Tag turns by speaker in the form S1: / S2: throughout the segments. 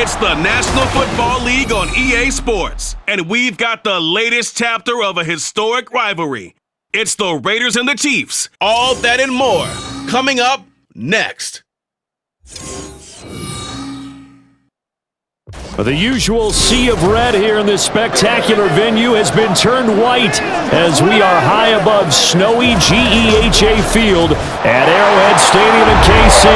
S1: It's the National Football League on EA Sports, and we've got the latest chapter of a historic rivalry. It's the Raiders and the Chiefs. All that and more coming up next.
S2: The usual sea of red here in this spectacular venue has been turned white as we are high above snowy GEHA Field at Arrowhead Stadium in KC.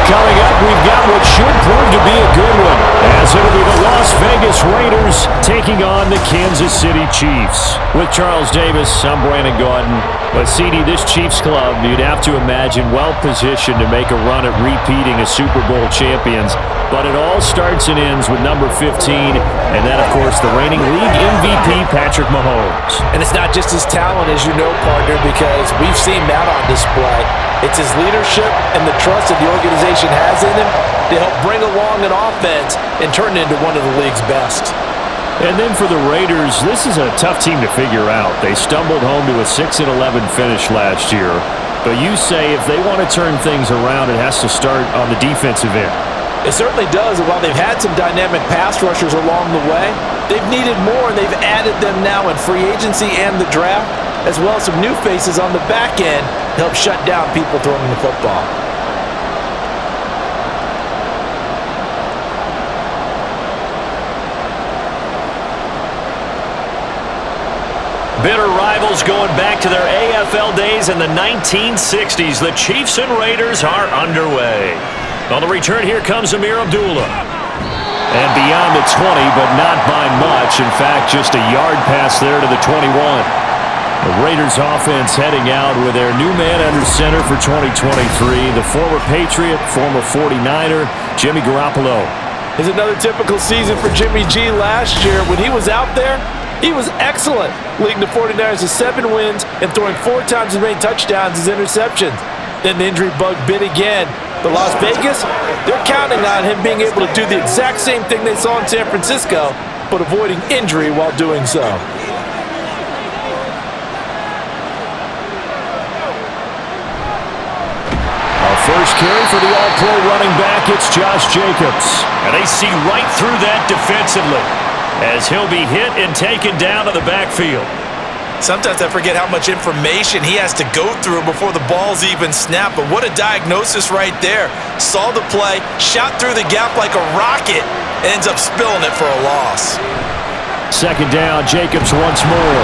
S2: Coming up, we've got what should prove to be a good one, as it'll be the Las Vegas Raiders taking on the Kansas City Chiefs. With Charles Davis, I'm Brandon Gordon. But CD, this Chiefs club, you'd have to imagine well-positioned to make a run at repeating as Super Bowl champions. But it all starts and ends with number 15, and then, of course, the reigning league MVP, Patrick Mahomes.
S3: And it's not just his talent, as you know, partner, because we've seen that on display. It's his leadership and the trust that the organization has in him to help bring along an offense and turn it into one of the league's best.
S2: And then for the Raiders, this is a tough team to figure out. They stumbled home to a 6-11 finish last year. But you say if they want to turn things around, it has to start on the defensive end.
S3: It certainly does, and while they've had some dynamic pass rushers along the way, they've needed more, and they've added them now in free agency and the draft, as well as some new faces on the back end to help shut down people throwing the football.
S2: Bitter rivals going back to their AFL days in the 1960s. The Chiefs and Raiders are underway. On the return, here comes Amir Abdullah. And beyond the 20, but not by much. In fact, just a yard pass there to the 21. The Raiders offense heading out with their new man under center for 2023, the former Patriot, former 49er, Jimmy Garoppolo.
S3: It's another typical season for Jimmy G last year. When he was out there, he was excellent, leading the 49ers to 7 wins and throwing 4 times as many touchdowns as interceptions. Then the injury bug bit again. But Las Vegas, they're counting on him being able to do the exact same thing they saw in San Francisco, but avoiding injury while doing so.
S2: Our first carry for the All-Pro running back, it's Josh Jacobs. And they see right through that defensively as he'll be hit and taken down to the backfield.
S3: Sometimes I forget how much information he has to go through before the ball's even snapped, but what a diagnosis right there. Saw the play, shot through the gap like a rocket, and ends up spilling it for a loss.
S2: Second down, Jacobs once more.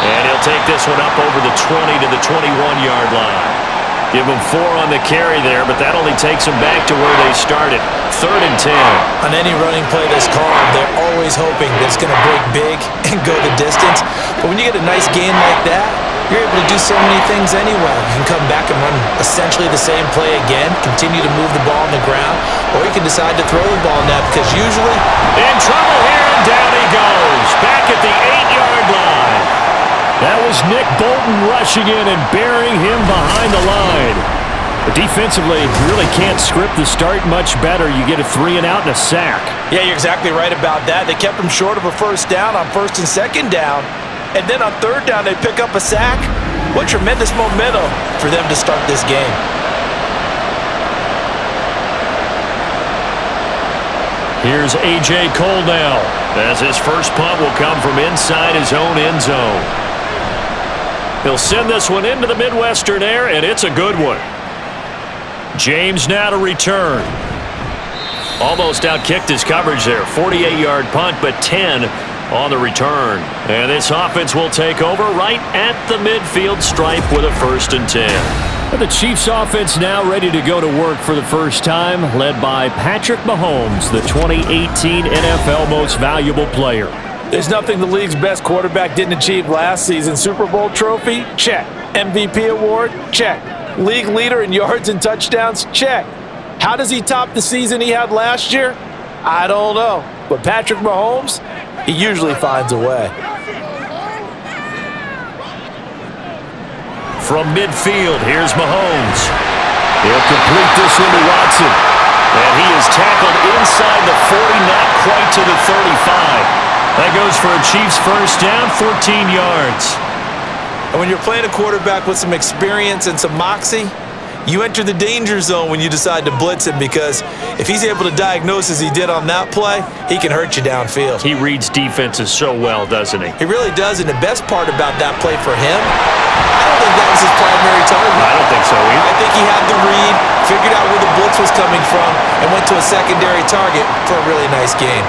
S2: And he'll take this one up over the 20 to the 21-yard line. Give him 4 on the carry there, but that only takes them back to where they started. 3rd and 10.
S3: On any running play that's called, they're always hoping that it's going to break big and go the distance. But when you get a nice gain like that, you're able to do so many things anyway. You can come back and run essentially the same play again, continue to move the ball on the ground, or you can decide to throw the ball now because usually...
S2: In trouble here, and down he goes. Back at the 8-yard line. That was Nick Bolton rushing in and burying him behind the line. But defensively, you really can't script the start much better. You get a 3 and out and a sack.
S3: Yeah, you're exactly right about that. They kept him short of a first down on 1st and 2nd down. And then on 3rd down, they pick up a sack. What tremendous momentum for them to start this game.
S2: Here's A.J. Cole now, as his first punt will come from inside his own end zone. He'll send this one into the Midwestern air, and it's a good one. James now to return. Almost outkicked his coverage there. 48-yard punt, but 10 on the return. And this offense will take over right at the midfield stripe with a 1st and 10. And the Chiefs offense now ready to go to work for the first time, led by Patrick Mahomes, the 2018 NFL Most Valuable Player.
S3: There's nothing the league's best quarterback didn't achieve last season. Super Bowl trophy? Check. MVP award? Check. League leader in yards and touchdowns? Check. How does he top the season he had last year? I don't know. But Patrick Mahomes, he usually finds a way.
S2: From midfield, here's Mahomes. He'll complete this one to Watson. And he is tackled inside the 40, not quite to the 35. That goes for a Chiefs first down, 14 yards.
S3: And when you're playing a quarterback with some experience and some moxie, You enter the danger zone when you decide to blitz him, because if he's able to diagnose as he did on that play, he can hurt you downfield.
S2: He reads defenses so well, doesn't he?
S3: He really does, and the best part about that play for him, I don't think that was his primary target.
S2: I don't think so either.
S3: I think he had the read, figured out where the blitz was coming from, and went to a secondary target for a really nice gain.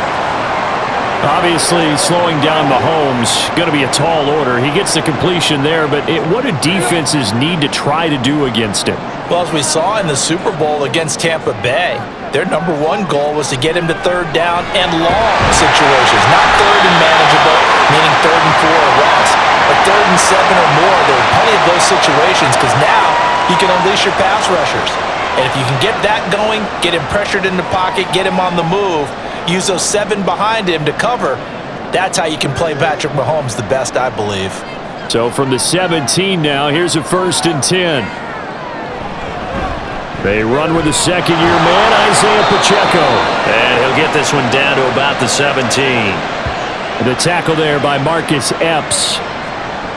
S2: Obviously, slowing down Mahomes, going to be a tall order. He gets the completion there, but what do defenses need to try to do against him?
S3: Well, as we saw in the Super Bowl against Tampa Bay, their number one goal was to get him to third down and long situations. Not third and manageable, meaning 3rd and 4 or less, but 3rd and 7 or more. There were plenty of those situations, because now you can unleash your pass rushers. And if you can get that going, get him pressured in the pocket, get him on the move, use those 7 behind him to cover, that's how you can play Patrick Mahomes the best, I believe.
S2: So from the 17 now, here's a 1st and 10. They run with a second-year man, Isaiah Pacheco. And he'll get this one down to about the 17. The tackle there by Marcus Epps.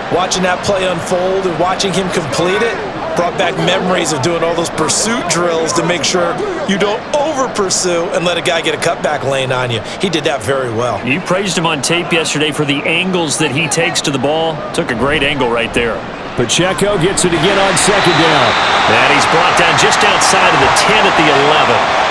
S3: Watching that play unfold and watching him complete it brought back memories of doing all those pursuit drills to make sure you don't over-pursue and let a guy get a cutback lane on you. He did that very well.
S2: You praised him on tape yesterday for the angles that he takes to the ball. Took a great angle right there. Pacheco gets it again on 2nd down. And he's brought down just outside of the 10 at the 11.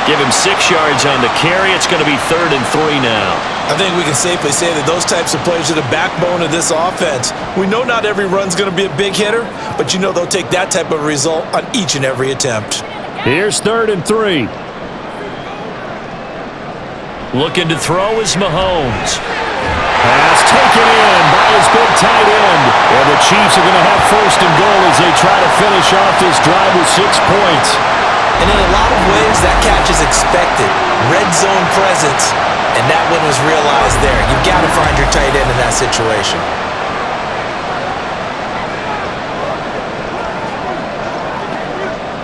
S2: Give him 6 yards on the carry. It's going to be 3rd and 3 now.
S3: I think we can safely say that those types of plays are the backbone of this offense. We know not every run's going to be a big hitter, but you know they'll take that type of result on each and every attempt.
S2: Here's 3rd and 3. Looking to throw is Mahomes. Pass taken in by his big tight end. And the Chiefs are going to have 1st and goal as they try to finish off this drive with 6 points.
S3: And in a lot of ways, that catch is expected. Red zone presence, and that one was realized there. You've got to find your tight end in that situation.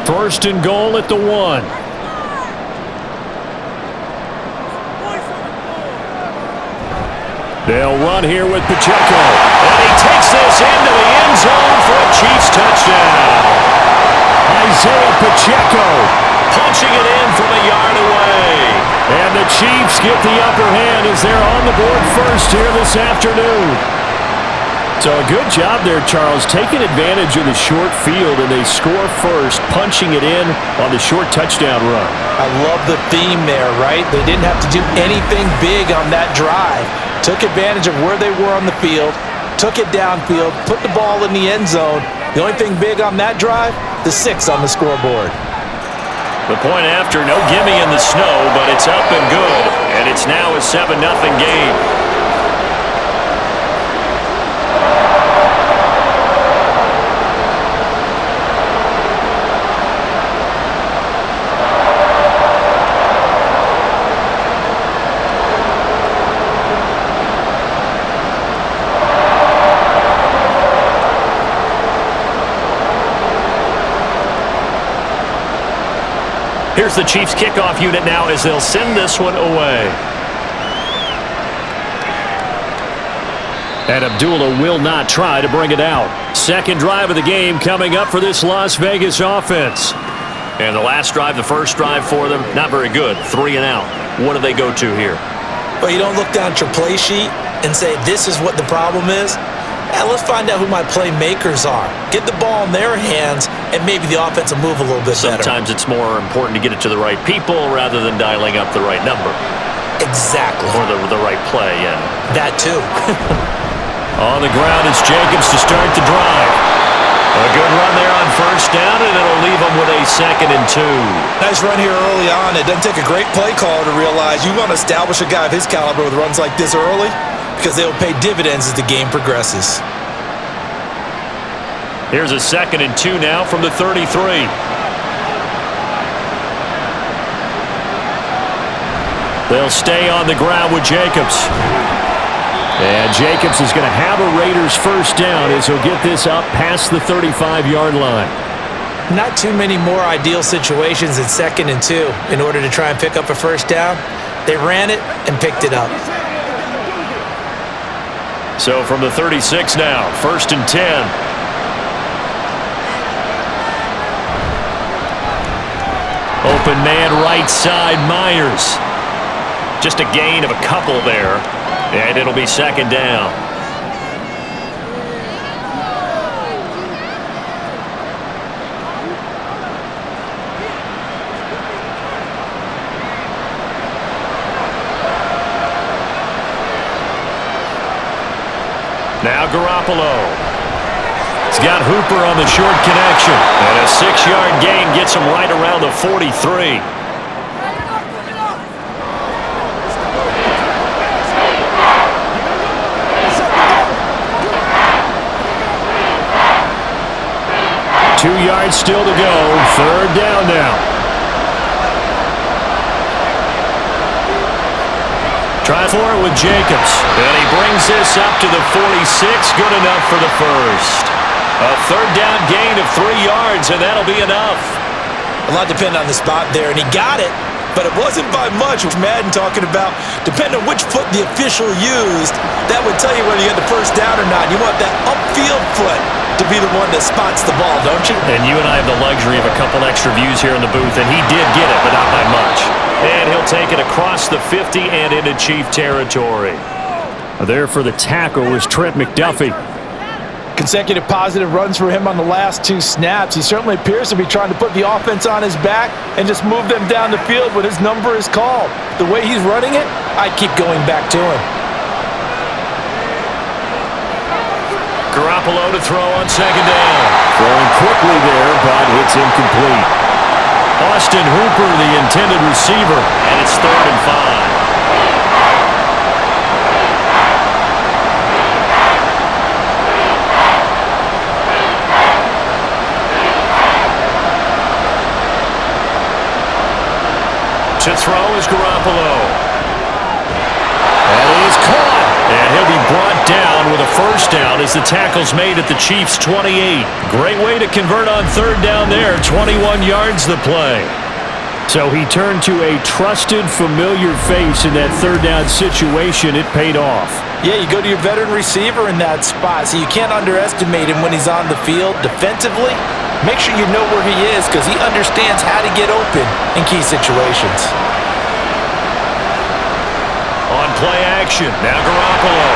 S2: 1st and goal at the 1. They'll run here with Pacheco. And he takes this into the end zone for a Chiefs touchdown. Isaiah Pacheco punching it in from a yard away. And the Chiefs get the upper hand as they're on the board first here this afternoon. So a good job there, Charles, taking advantage of the short field, and they score first, punching it in on the short touchdown run.
S3: I love the theme there, right? They didn't have to do anything big on that drive. Took advantage of where they were on the field, took it downfield, put the ball in the end zone. The only thing big on that drive, the 6 on the scoreboard.
S2: The point after, no gimme in the snow, but it's up and good, and it's now a 7-0 game. Here's the Chiefs kickoff unit now as they'll send this one away. And Abdullah will not try to bring it out. 2nd drive of the game coming up for this Las Vegas offense. And the last drive, the 1st drive for them, not very good. 3 and out. What do they go to here?
S3: Well, you don't look down at your play sheet and say, this is what the problem is. Let's find out who my playmakers are. Get the ball in their hands, and maybe the offense will move a little bit better.
S2: Sometimes it's more important to get it to the right people rather than dialing up the right number.
S3: Exactly.
S2: Or the right play, yeah.
S3: That too.
S2: On the ground, it's Jacobs to start the drive. A good run there on 1st down, and it'll leave them with a 2nd and 2.
S3: Nice run here early on. It doesn't take a great play caller to realize you want to establish a guy of his caliber with runs like this early, because they'll pay dividends as the game progresses.
S2: Here's a 2nd and 2 now from the 33. They'll stay on the ground with Jacobs. And Jacobs is going to have a Raiders 1st down as he'll get this up past the 35-yard line.
S3: Not too many more ideal situations in 2nd and 2 in order to try and pick up a 1st down. They ran it and picked it up.
S2: So from the 36 now, 1st and 10. Open man right side, Myers. Just a gain of a couple there, and it'll be second down. Now Garoppolo. He's got Hooper on the short connection. And a 6-yard gain gets him right around the 43. Two yards still to go. Third down now. Try for it with Jacobs. And he brings this up to the 46. Good enough for the first. A third down gain of 3 yards, and that'll be enough.
S4: A lot depended on the spot there, and he got it, but it wasn't by much. Madden talking about, depending on which foot the official used, that would tell you whether you got the first down or not. You want that upfield foot to be the one that spots the ball, don't you?
S2: And you and I have the luxury of a couple extra views here in the booth, and he did get it, but not by much. And he'll take it across the 50 and into Chief territory. There for the tackle was Trent McDuffie.
S3: Consecutive positive runs for him on the last 2 snaps. He certainly appears to be trying to put the offense on his back and just move them down the field when his number is called. The way he's running it, I keep going back to him.
S2: Garoppolo to throw on second down. Throwing quickly there, but it's incomplete. Austin Hooper, the intended receiver, and it's 3rd and 5. To throw is Garoppolo. That is caught. And he'll be brought down with a first down as the tackle's made at the Chiefs' 28. Great way to convert on third down there. 21 yards the play. So he turned to a trusted, familiar face in that third down situation. It paid off.
S3: Yeah, you go to your veteran receiver in that spot, so you can't underestimate him when he's on the field defensively. Make sure you know where he is because he understands how to get open in key situations.
S2: On play action, now Garoppolo.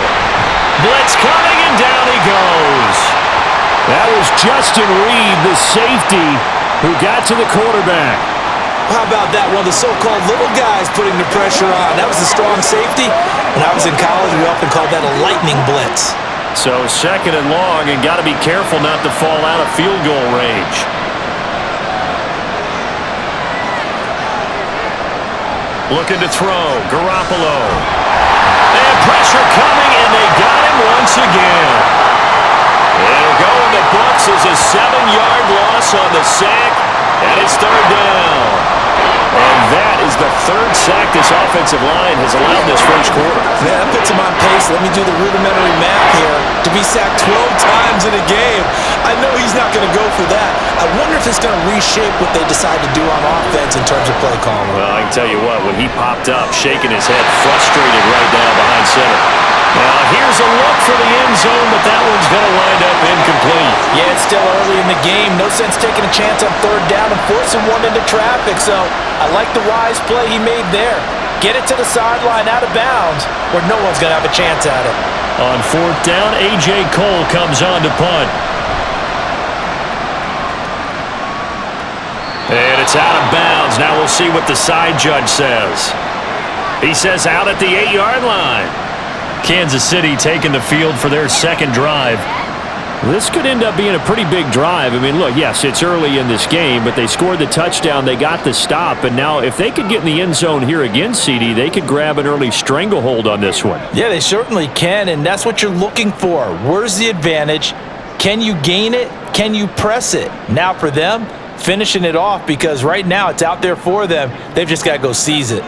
S2: Blitz coming, and down he goes. That was Justin Reed, the safety, who got to the quarterback.
S4: How about that? One of the so-called little guys putting the pressure on. That was a strong safety. When I was in college, we often called that a lightning blitz.
S2: So 2nd and long, and got to be careful not to fall out of field goal range. Looking to throw, Garoppolo. And pressure coming, and they got him once again. It'll go in the books as a 7-yard loss on the sack, and it's 3rd down. And that is the 3rd sack this offensive line has allowed this first quarter.
S4: Yeah, that puts him on pace. Let me do the rudimentary math here. To be sacked 12 times in a game, I know he's not going to go for that. I wonder if it's going to reshape what they decide to do on offense in terms of play calling.
S2: Well, I can tell you what, when he popped up, shaking his head, frustrated right now behind center. Now, here's a look for the end zone, but that one's going to wind up incomplete.
S3: Yeah, it's still early in the game. No sense taking a chance on third down and forcing one into traffic. So I like the wise play he made there. Get it to the sideline out of bounds where no one's going to have a chance at it.
S2: On 4th down, A.J. Cole comes on to punt. And it's out of bounds. Now we'll see what the side judge says. He says out at the 8-yard line. Kansas City taking the field for their 2nd drive. This could end up being a pretty big drive. I mean, look, yes, it's early in this game, but they scored the touchdown, they got the stop, and now if they could get in the end zone here again, CD, they could grab an early stranglehold on this one.
S3: Yeah, they certainly can, and that's what you're looking for. Where's the advantage? Can you gain it? Can you press it? Now for them, finishing it off, because right now it's out there for them. They've just got to go seize it.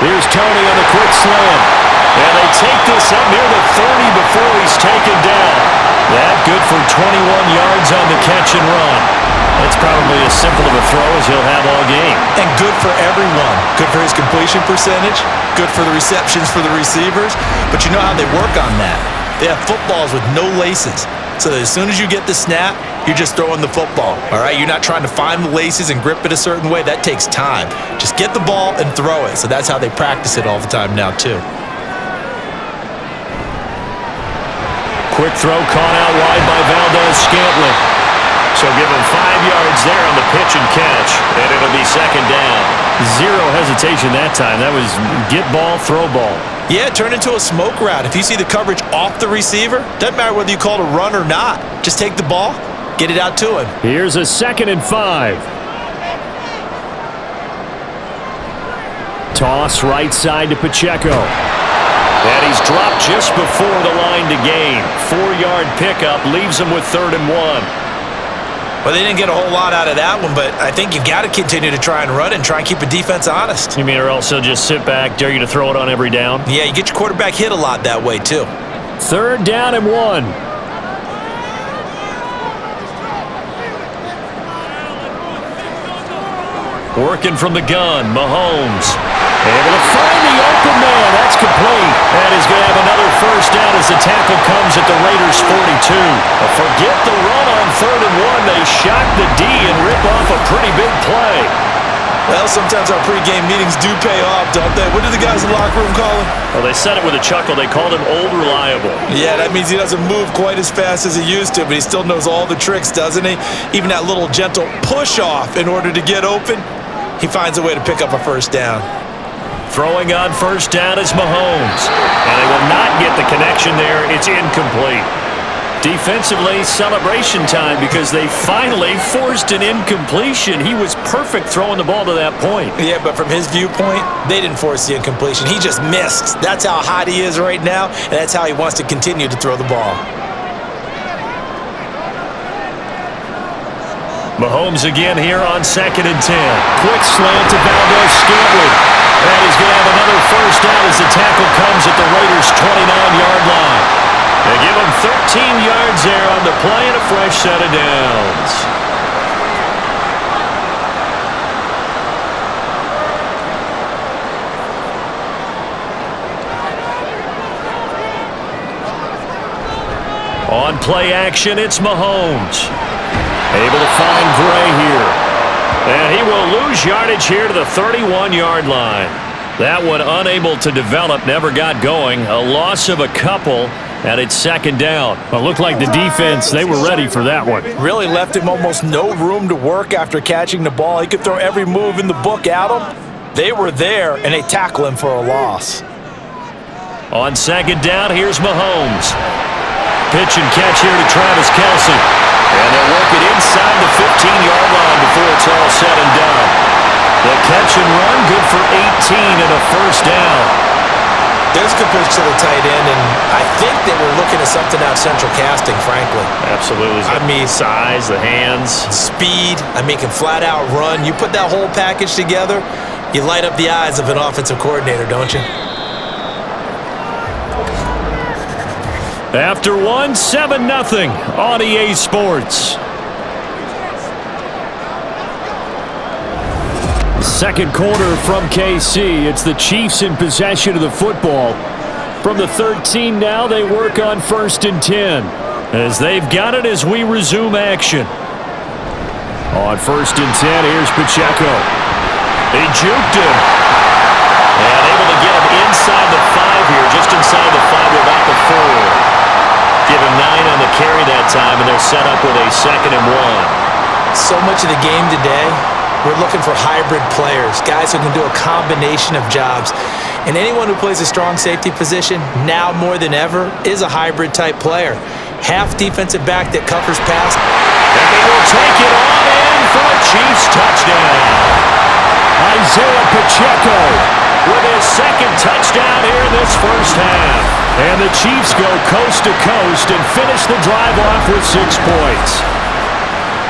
S2: Here's Tony on the quick slam. And they take this up near the 30 before he's taken down. That good for 21 yards on the catch and run. That's probably as simple of a throw as he'll have all game.
S4: And good for everyone. Good for his completion percentage. Good for the receptions for the receivers. But you know how they work on that. They have footballs with no laces. So that as soon as you get the snap, you're just throwing the football, all right? You're not trying to find the laces and grip it a certain way. That takes time. Just get the ball and throw it. So that's how they practice it all the time now, too.
S2: Quick throw caught out wide by Valdez-Scantling. So give him 5 yards there on the pitch and catch, and it'll be second down. Zero hesitation that time. That was get ball, throw ball.
S4: Yeah, turn into a smoke route. If you see the coverage off the receiver, doesn't matter whether you call it a run or not. Just take the ball, get it out to him.
S2: Here's a 2nd and 5. Toss right side to Pacheco. And he's dropped just before the line to gain. 4-yard pickup leaves him with 3rd and 1.
S4: Well, they didn't get a whole lot out of that one, but I think you've got to continue to try and run and try and keep a defense honest.
S2: You mean or else they'll just sit back, dare you to throw it on every down?
S4: Yeah, you get your quarterback hit a lot that way, too.
S2: 3rd down and 1. Working from the gun, Mahomes. Able to find the open man. That's complete. And he's going to have another first down as the tackle comes at the Raiders' 42. Forget the run on 3rd and 1. They shock the D and rip off a pretty big play.
S4: Well, sometimes our pregame meetings do pay off, don't they? What do the guys in the locker room call him?
S2: Well, they said it with a chuckle. They called him Old Reliable.
S4: Yeah, that means he doesn't move quite as fast as he used to, but he still knows all the tricks, doesn't he? Even that little gentle push-off in order to get open, he finds a way to pick up a first down.
S2: Throwing on first down is Mahomes. And they will not get the connection there. It's incomplete. Defensively, celebration time because they finally forced an incompletion. He was perfect throwing the ball to that point.
S4: Yeah, but from his viewpoint, they didn't force the incompletion. He just missed. That's how hot he is right now, and that's how he wants to continue to throw the ball.
S2: Mahomes again here on 2nd and 10. Quick slant to Valdez-Scantling. And he's going to have another first down as the tackle comes at the Raiders' 29-yard line. They give him 13 yards there on the play and a fresh set of downs. On play action, it's Mahomes. Able to find Gray here. And he will lose yardage here to the 31-yard line. That one unable to develop, never got going. A loss of a couple, and it's 2nd down. Well, it looked like the defense, they were ready for that one.
S4: Really left him almost no room to work after catching the ball. He could throw every move in the book at him. They were there, and they tackle him for a loss.
S2: On 2nd down, here's Mahomes. Pitch and catch here to Travis Kelce. And they'll work it inside the 15-yard line before it's all said and done. The catch and run, good for 18 and a first down.
S4: There's a good pitch to the tight end, and I think they were looking at something out central casting, frankly.
S2: Absolutely.
S4: I mean,
S2: size, the hands.
S4: Speed, I mean, can flat out run. You put that whole package together, you light up the eyes of an offensive coordinator, don't you?
S2: After one, 7-0 on EA Sports. Second quarter from KC. It's the Chiefs in possession of the football. From the 13 now, they work on 1st and 10. As they've got it as we resume action. On 1st and 10, here's Pacheco. He juked him. And able to get him inside the 5 here, just inside the 5 without the 4. Give him 9 on the carry that time, and they're set up with a 2nd and 1.
S4: So much of the game today, we're looking for hybrid players, guys who can do a combination of jobs. And anyone who plays a strong safety position, now more than ever, is a hybrid-type player. Half defensive back that covers pass.
S2: And they will take it on in for a Chiefs touchdown. Isaiah Pacheco with his 2nd touchdown here in this first half. And the Chiefs go coast to coast and finish the drive off with 6 points.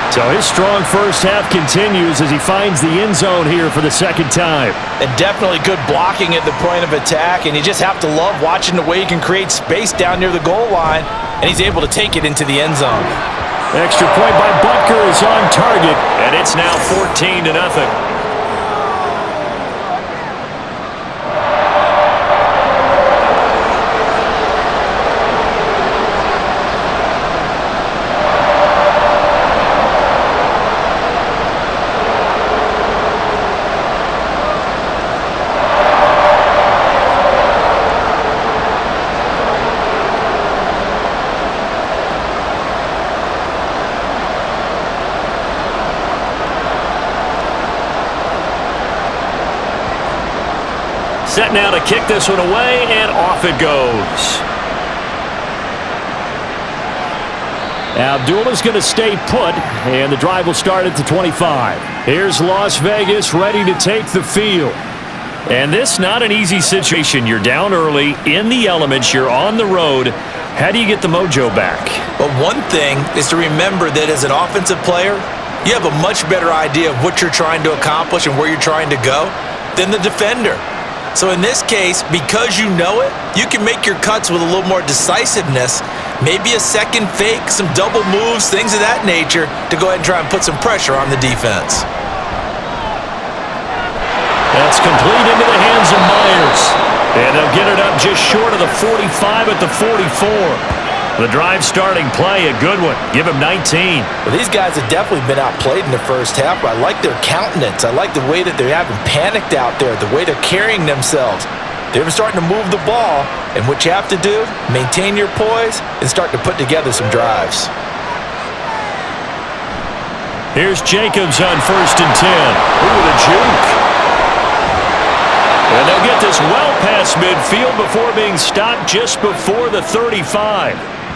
S2: So his strong first half continues as he finds the end zone here for the 2nd time.
S4: And definitely good blocking at the point of attack, and you just have to love watching the way he can create space down near the goal line, and he's able to take it into the end zone.
S2: Extra point by Butker is on target, and it's now 14-0. Set now to kick this one away, and off it goes. Abdullah's going to stay put, and the drive will start at the 25. Here's Las Vegas ready to take the field. And this not an easy situation. You're down early, in the elements, you're on the road. How do you get the mojo back?
S4: Well, one thing is to remember that as an offensive player, you have a much better idea of what you're trying to accomplish and where you're trying to go than the defender. So in this case, because you know it, you can make your cuts with a little more decisiveness, maybe a second fake, some double moves, things of that nature, to go ahead and try and put some pressure on the defense.
S2: That's complete into the hands of Myers. And they'll get it up just short of the 45 at the 44. The drive starting play, a good one. Give him 19.
S3: Well, these guys have definitely been outplayed in the first half. I like their countenance. I like the way that they haven't panicked out there, the way they're carrying themselves. They're starting to move the ball, and what you have to do, maintain your poise and start to put together some drives.
S2: Here's Jacobs on 1st and 10. Ooh, the juke. And they'll get this well past midfield before being stopped just before the 35.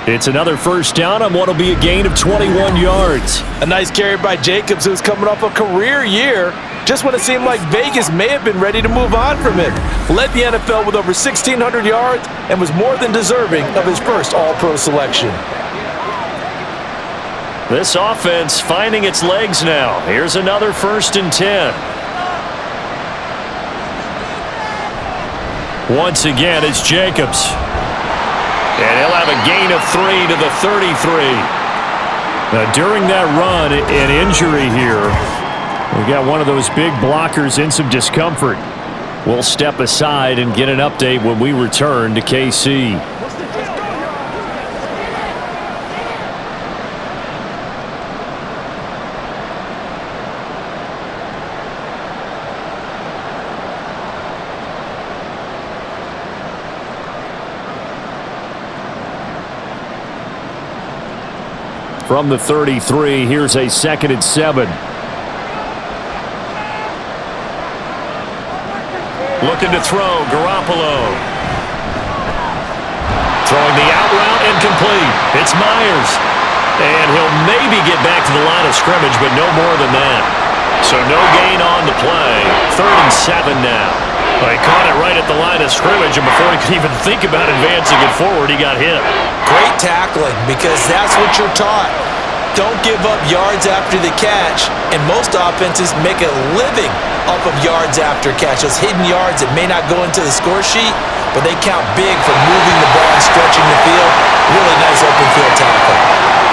S2: It's another first down on what will be a gain of 21 yards.
S3: A nice carry by Jacobs, who's coming off a career year, just when it seemed like Vegas may have been ready to move on from him. Led the NFL with over 1,600 yards and was more than deserving of his first All-Pro selection.
S2: This offense finding its legs now. Here's another 1st and 10. Once again, it's Jacobs. And he'll have a gain of 3 to the 33. Now, during that run, an injury here. We got one of those big blockers in some discomfort. We'll step aside and get an update when we return to KC. From the 33, here's a 2nd and 7. Looking to throw, Garoppolo. Throwing the out route, incomplete. It's Myers. And he'll maybe get back to the line of scrimmage, but no more than that. So no gain on the play. 3rd and 7 now. He caught it right at the line of scrimmage, and before he could even think about advancing it forward, he got hit.
S4: Great tackling, because that's what you're taught. Don't give up yards after the catch, and most offenses make a living off of yards after catch. Those hidden yards that may not go into the score sheet, but they count big for moving the ball and stretching the field. Really nice open field tackle.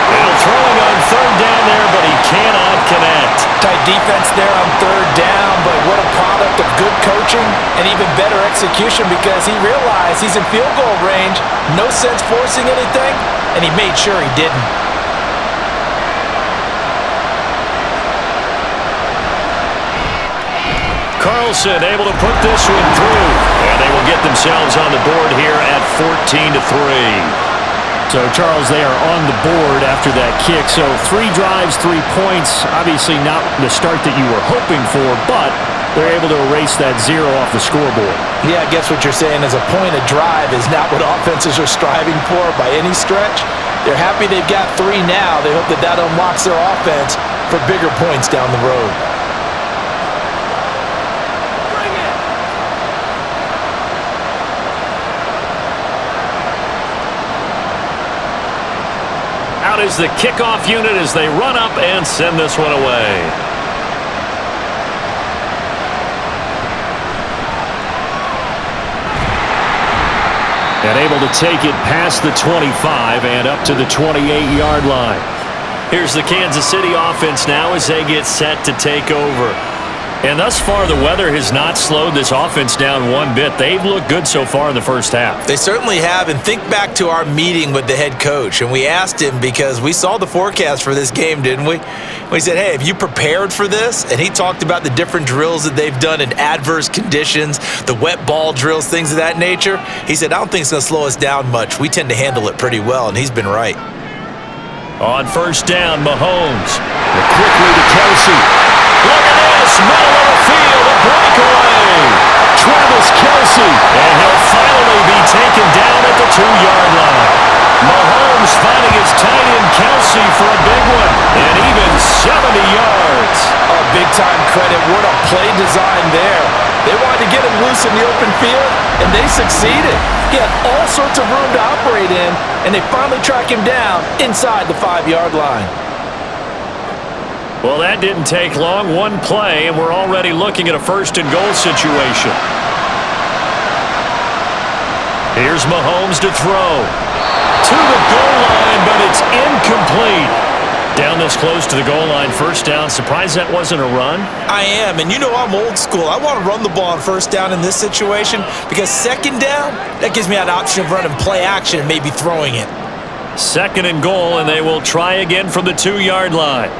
S2: And throwing on 3rd down there, but he cannot connect.
S3: Tight defense there on 3rd down, but what a product of good coaching and even better execution, because he realized he's in field goal range, no sense forcing anything, and he made sure he didn't.
S2: Carlson able to put this one through, and they will get themselves on the board here at 14-3. So, Charles, they are on the board after that kick. So 3 drives, 3 points. Obviously not the start that you were hoping for, but they're able to erase that 0 off the scoreboard.
S3: Yeah, I guess what you're saying is a point a drive is not what offenses are striving for by any stretch. They're happy they've got 3 now. They hope that that unlocks their offense for bigger points down the road.
S2: Out is the kickoff unit as they run up and send this one away. And able to take it past the 25 and up to the 28-yard line. Here's the Kansas City offense now as they get set to take over. And thus far, the weather has not slowed this offense down one bit. They've looked good so far in the first half.
S4: They certainly have, and think back to our meeting with the head coach, and we asked him because we saw the forecast for this game, didn't we? We said, hey, have you prepared for this? And he talked about the different drills that they've done in adverse conditions, the wet ball drills, things of that nature. He said, I don't think it's going to slow us down much. We tend to handle it pretty well, and he's been right.
S2: On 1st down, Mahomes. Quickly to Kelsey. Look at this, middle of the field, a breakaway. Travis Kelce. And he'll finally be taken down at the 2-yard line. Mahomes finding his tight end Kelce for a big one. And even 70 yards.
S3: A big-time credit. What a play design there. They wanted to get him loose in the open field, and they succeeded. He had all sorts of room to operate in, and they finally track him down inside the 5-yard line.
S2: Well, that didn't take long. One play, and we're already looking at a first-and-goal situation. Here's Mahomes to throw. To the goal line, but it's incomplete. Down this close to the goal line, first down. Surprised that wasn't a run?
S4: I am, and you know I'm old school. I want to run the ball on first down in this situation because second down, that gives me an option of running play action and maybe throwing it.
S2: Second and goal, and they will try again from the 2-yard line.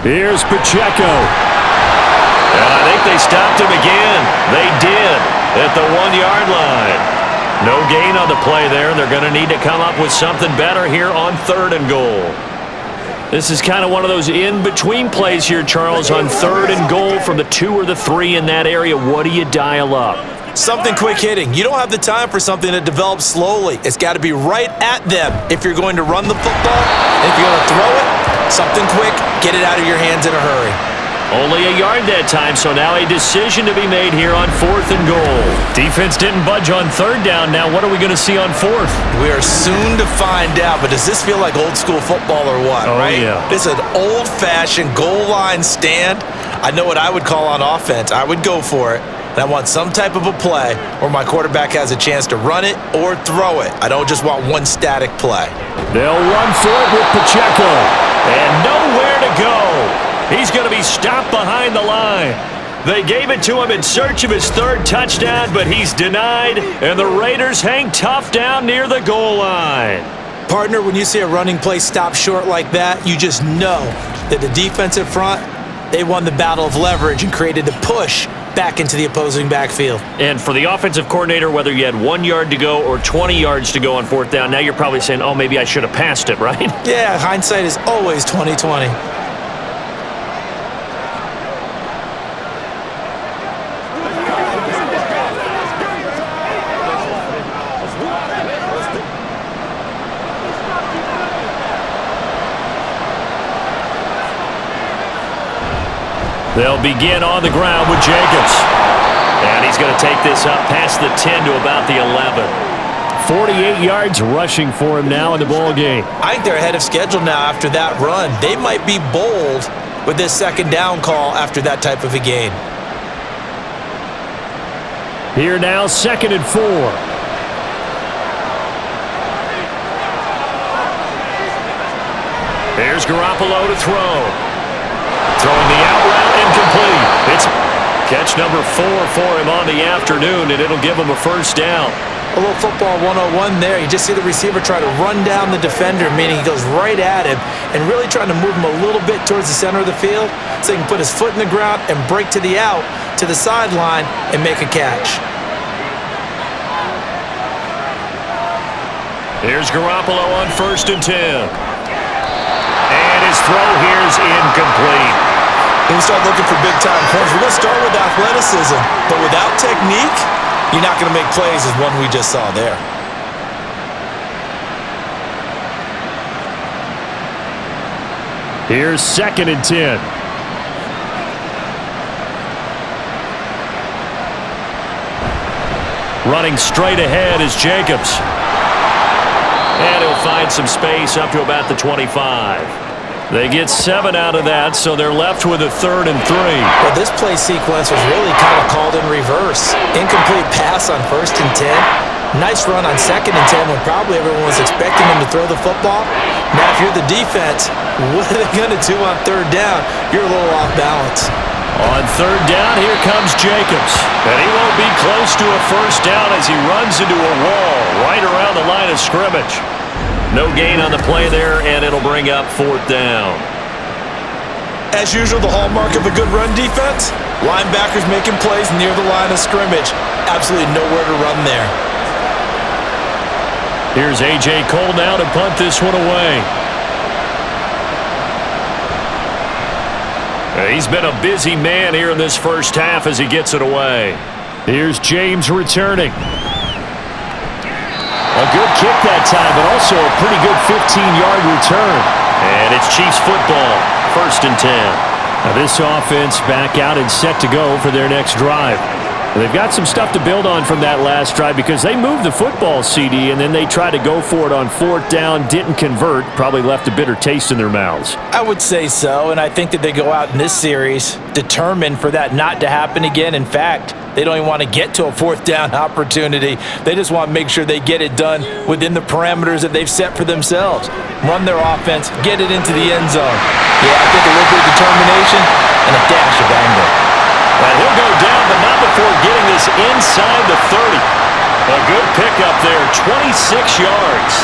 S2: Here's Pacheco. And I think they stopped him again. They did at the 1-yard line. No gain on the play there. They're going to need to come up with something better here on third and goal. This is kind of one of those in-between plays here, Charles, on third and goal from the 2 or the 3 in that area. What do you dial up?
S4: Something quick hitting. You don't have the time for something that develops slowly. It's got to be right at them if you're going to run the football. And if you're going to throw it, something quick, get it out of your hands in a hurry.
S2: Only a yard that time, so now a decision to be made here on fourth and goal. Defense didn't budge on third down. Now what are we going to see on fourth?
S4: We are soon to find out, but does this feel like old school football or what, right?
S2: Yeah.
S4: This is an old-fashioned goal line stand. I know what I would call on offense. I would go for it. And I want some type of a play where my quarterback has a chance to run it or throw it. I don't just want one static play.
S2: They'll run for it with Pacheco. And nowhere to go. He's going to be stopped behind the line. They gave it to him in search of his third touchdown, but he's denied, and the Raiders hang tough down near the goal line.
S4: Partner, when you see a running play stop short like that, you just know that the defensive front, they won the battle of leverage and created a push back into the opposing backfield.
S2: And for the offensive coordinator, whether you had 1 yard to go or 20 yards to go on fourth down, now you're probably saying, oh, maybe I should have passed it, right?
S4: Yeah, hindsight is always 20/20.
S2: They'll begin on the ground with Jacobs. And he's going to take this up past the 10 to about the 11. 48 yards rushing for him now in the ball game.
S4: I think they're ahead of schedule now after that run. They might be bold with this second down call after that type of a gain.
S2: Here now, 2nd and 4. Here's Garoppolo to throw. Throwing the out route, incomplete. It's catch number 4 for him on the afternoon, and it'll give him a first down.
S4: A little football 101 there. You just see the receiver try to run down the defender, meaning he goes right at him and really trying to move him a little bit towards the center of the field so he can put his foot in the ground and break to the out, to the sideline, and make a catch.
S2: Here's Garoppolo on 1st and 10. And his throw here is incomplete.
S4: When we start looking for big-time corners, we're going to start with athleticism, but without technique, you're not going to make plays as one we just saw there.
S2: Here's 2nd and 10. Running straight ahead is Jacobs. And he'll find some space up to about the 25. They get 7 out of that, so they're left with a 3rd and 3.
S4: Well, this play sequence was really kind of called in reverse. Incomplete pass on 1st and 10. Nice run on 2nd and 10 when probably everyone was expecting him to throw the football. Now, if you're the defense, what are they going to do on 3rd down? You're a little off balance.
S2: On 3rd down, here comes Jacobs. And he won't be close to a first down as he runs into a wall right around the line of scrimmage. No gain on the play there, and it'll bring up 4th down.
S4: As usual, the hallmark of a good run defense, linebackers making plays near the line of scrimmage. Absolutely nowhere to run there.
S2: Here's A.J. Cole now to punt this one away. He's been a busy man here in this first half as he gets it away. Here's James returning. A good kick that time, but also a pretty good 15-yard return. And it's Chiefs football, 1st and 10. Now this offense back out and set to go for their next drive. They've got some stuff to build on from that last drive because they moved the football, CD, and then they tried to go for it on 4th down, didn't convert, probably left a bitter taste in their mouths.
S4: I would say so, and I think that they go out in this series determined for that not to happen again. In fact, they don't even want to get to a 4th down opportunity. They just want to make sure they get it done within the parameters that they've set for themselves. Run their offense, get it into the end zone. Yeah, I think a little bit of determination and a dash of anger.
S2: And he'll go down, but not before getting this inside the 30. A good pickup there, 26 yards.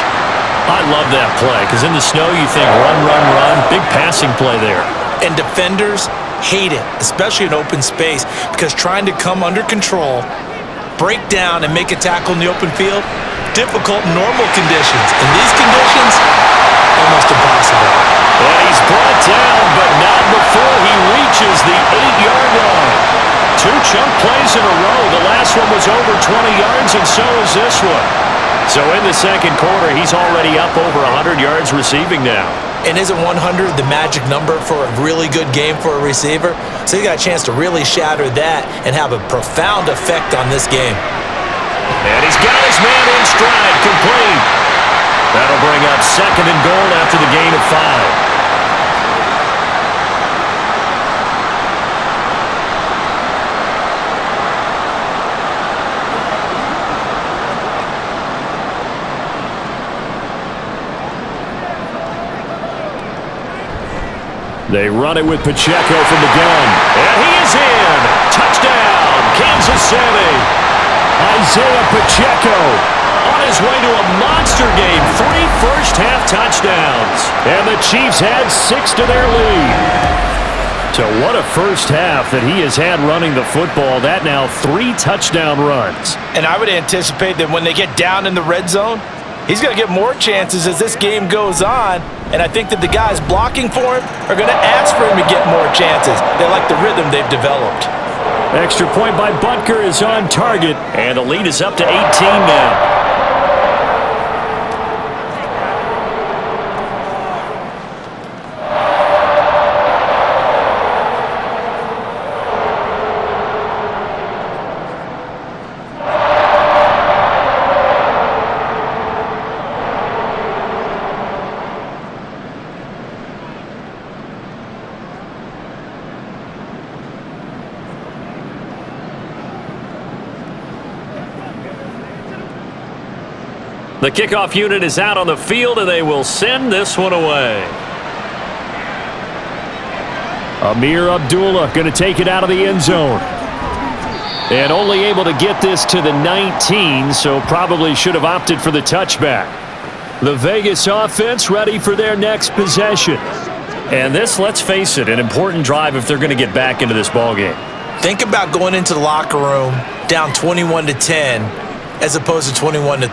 S2: I love that play because in the snow you think run, run, run. Big passing play there.
S4: And defenders hate it, especially in open space, because trying to come under control, break down, and make a tackle in the open field, difficult in normal conditions. In these conditions, almost impossible.
S2: And he's brought down, but not before he reaches the 8-yard line. 2 chunk plays in a row. The last one was over 20 yards, and so is this one. So in the second quarter, he's already up over 100 yards receiving now.
S4: And isn't 100 the magic number for a really good game for a receiver? So he got a chance to really shatter that and have a profound effect on this game.
S2: And he's got his man in stride, complete. That'll bring up 2nd and goal after the gain of 5. They run it with Pacheco from the gun. And he is in. Touchdown, Kansas City. Isaiah Pacheco on his way to a monster game. 3 first-half touchdowns. And the Chiefs add 6 to their lead. So what a first half that he has had running the football. That now 3 touchdown runs.
S4: And I would anticipate that when they get down in the red zone, he's going to get more chances as this game goes on. And I think that the guys blocking for him are going to ask for him to get more chances. They like the rhythm they've developed.
S2: Extra point by Butker is on target. And the lead is up to 18 now. The kickoff unit is out on the field, and they will send this one away. Amir Abdullah going to take it out of the end zone. And only able to get this to the 19, so probably should have opted for the touchback. The Vegas offense ready for their next possession. And this, let's face it, an important drive if they're going to get back into this ballgame.
S4: Think about going into the locker room down 21-10 as opposed to 21-3.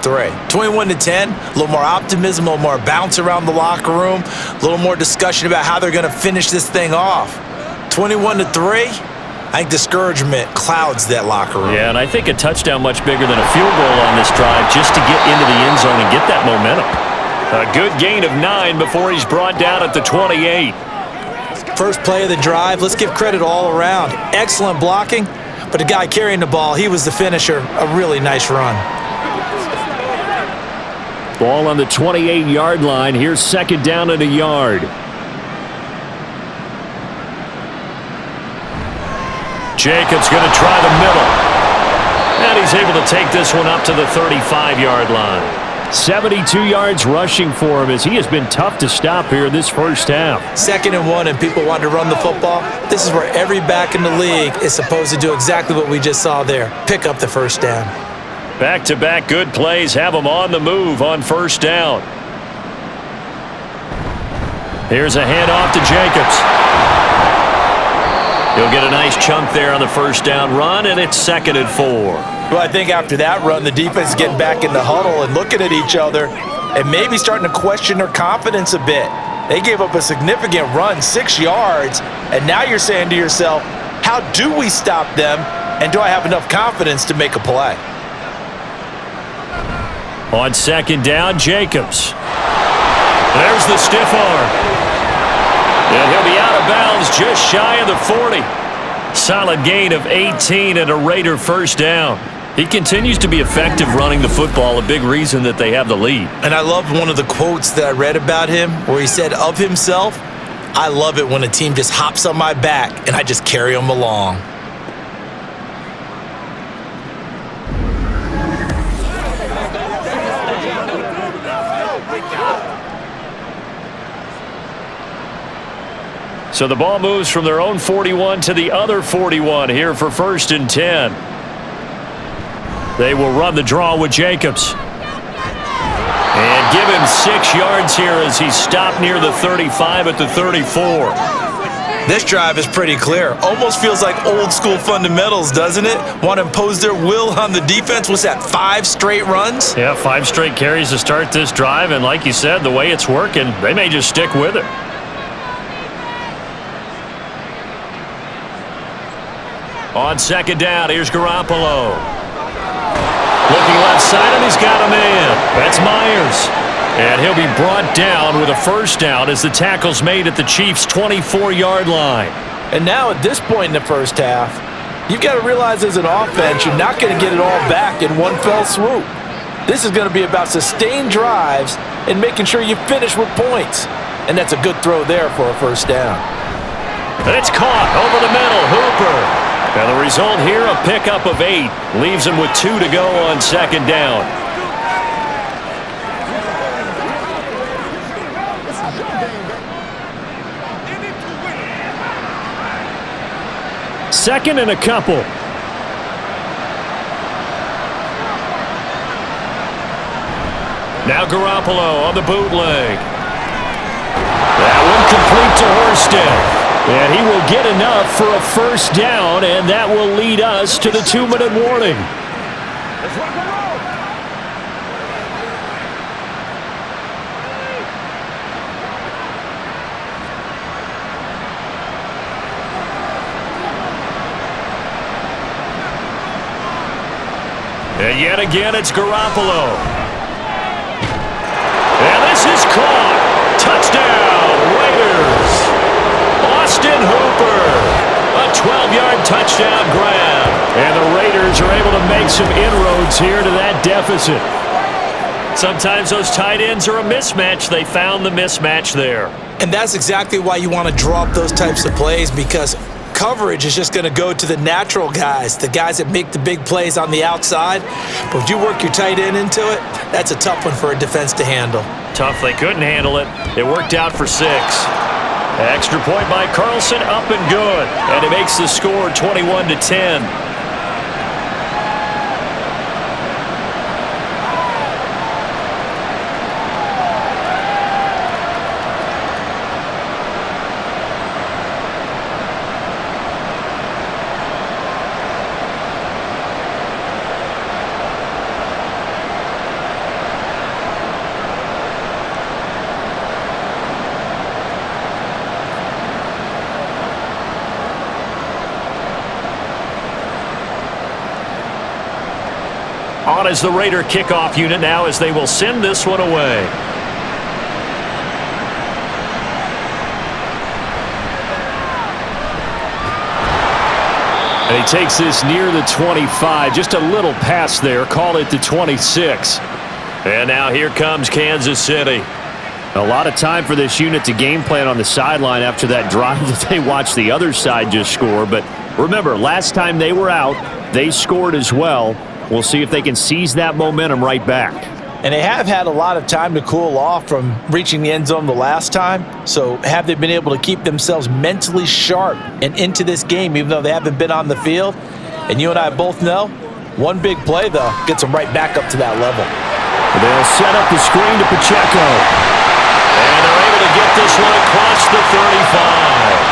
S4: 21-10, a little more optimism, a little more bounce around the locker room, a little more discussion about how they're going to finish this thing off. 21-3, I think discouragement clouds that locker room.
S2: Yeah, and I think a touchdown much bigger than a field goal on this drive just to get into the end zone and get that momentum. A good gain of 9 before he's brought down at the 28.
S4: First play of the drive, let's give credit all around. Excellent blocking. But the guy carrying the ball, he was the finisher. A really nice run.
S2: Ball on the 28-yard line. Here's 2nd down and a yard. Jacobs going to try the middle. And he's able to take this one up to the 35-yard line. 72 yards rushing for him as he has been tough to stop here in this first half.
S4: 2nd and 1 and people want to run the football. This is where every back in the league is supposed to do exactly what we just saw there. Pick up the first down.
S2: Back-to-back good plays have him on the move on 1st down. Here's a handoff to Jacobs. He'll get a nice chunk there on the 1st down run, and it's 2nd and 4.
S4: Well, I think after that run, the defense is getting back in the huddle and looking at each other and maybe starting to question their confidence a bit. They gave up a significant run, 6 yards, and now you're saying to yourself, how do we stop them, and do I have enough confidence to make a play?
S2: On second down, Jacobs. There's the stiff arm. And he'll be out of bounds just shy of the 40. Solid gain of 18 and a Raider first down. He continues to be effective running the football, a big reason that they have the lead.
S4: And I love one of the quotes that I read about him where he said of himself, I love it when a team just hops on my back and I just carry them along.
S2: So the ball moves from their own 41 to the other 41 here for 1st and 10. They will run the draw with Jacobs. And give him 6 yards here as he stopped near the 35 at the 34.
S4: This drive is pretty clear. Almost feels like old school fundamentals, doesn't it? Want to impose their will on the defense. What's that, 5 straight runs?
S2: Yeah, 5 straight carries to start this drive. And like you said, the way it's working, they may just stick with it. On second down, here's Garoppolo. Looking left side, and he's got a man. That's Myers. And he'll be brought down with a first down as the tackle's made at the Chiefs' 24-yard line.
S3: And now at this point in the first half, you've got to realize as an offense, you're not going to get it all back in one fell swoop. This is going to be about sustained drives and making sure you finish with points. And that's a good throw there for a first down.
S2: And it's caught over the middle. Hooper. And the result here, a pickup of 8. Leaves him with 2 to go on second down. Second and a couple. Now Garoppolo on the bootleg. That one complete to Horsted. And he will get enough for a first down, and that will lead us to the 2-minute warning. And yet again, it's Garoppolo. And this is caught. Touchdown, Raiders. Austin Hooper, a 12-yard touchdown grab. And the Raiders are able to make some inroads here to that deficit. Sometimes those tight ends are a mismatch. They found the mismatch there.
S4: And that's exactly why you want to draw up those types of plays, because coverage is just going to go to the natural guys, the guys that make the big plays on the outside. But if you work your tight end into it, that's a tough one for a defense to handle.
S2: Tough. They couldn't handle it. It worked out for 6. Extra point by Carlson, up and good. And it makes the score 21-10. On as the Raider kickoff unit now as they will send this one away. And he takes this near the 25. Just a little pass there. Call it the 26. And now here comes Kansas City. A lot of time for this unit to game plan on the sideline after that drive that they watched the other side just score. But remember, last time they were out, they scored as well. We'll see if they can seize that momentum right back.
S3: And they have had a lot of time to cool off from reaching the end zone the last time. So have they been able to keep themselves mentally sharp and into this game, even though they haven't been on the field? And you and I both know, one big play, though, gets them right back up to that level.
S2: They'll set up the screen to Pacheco. And they're able to get this one across the 35.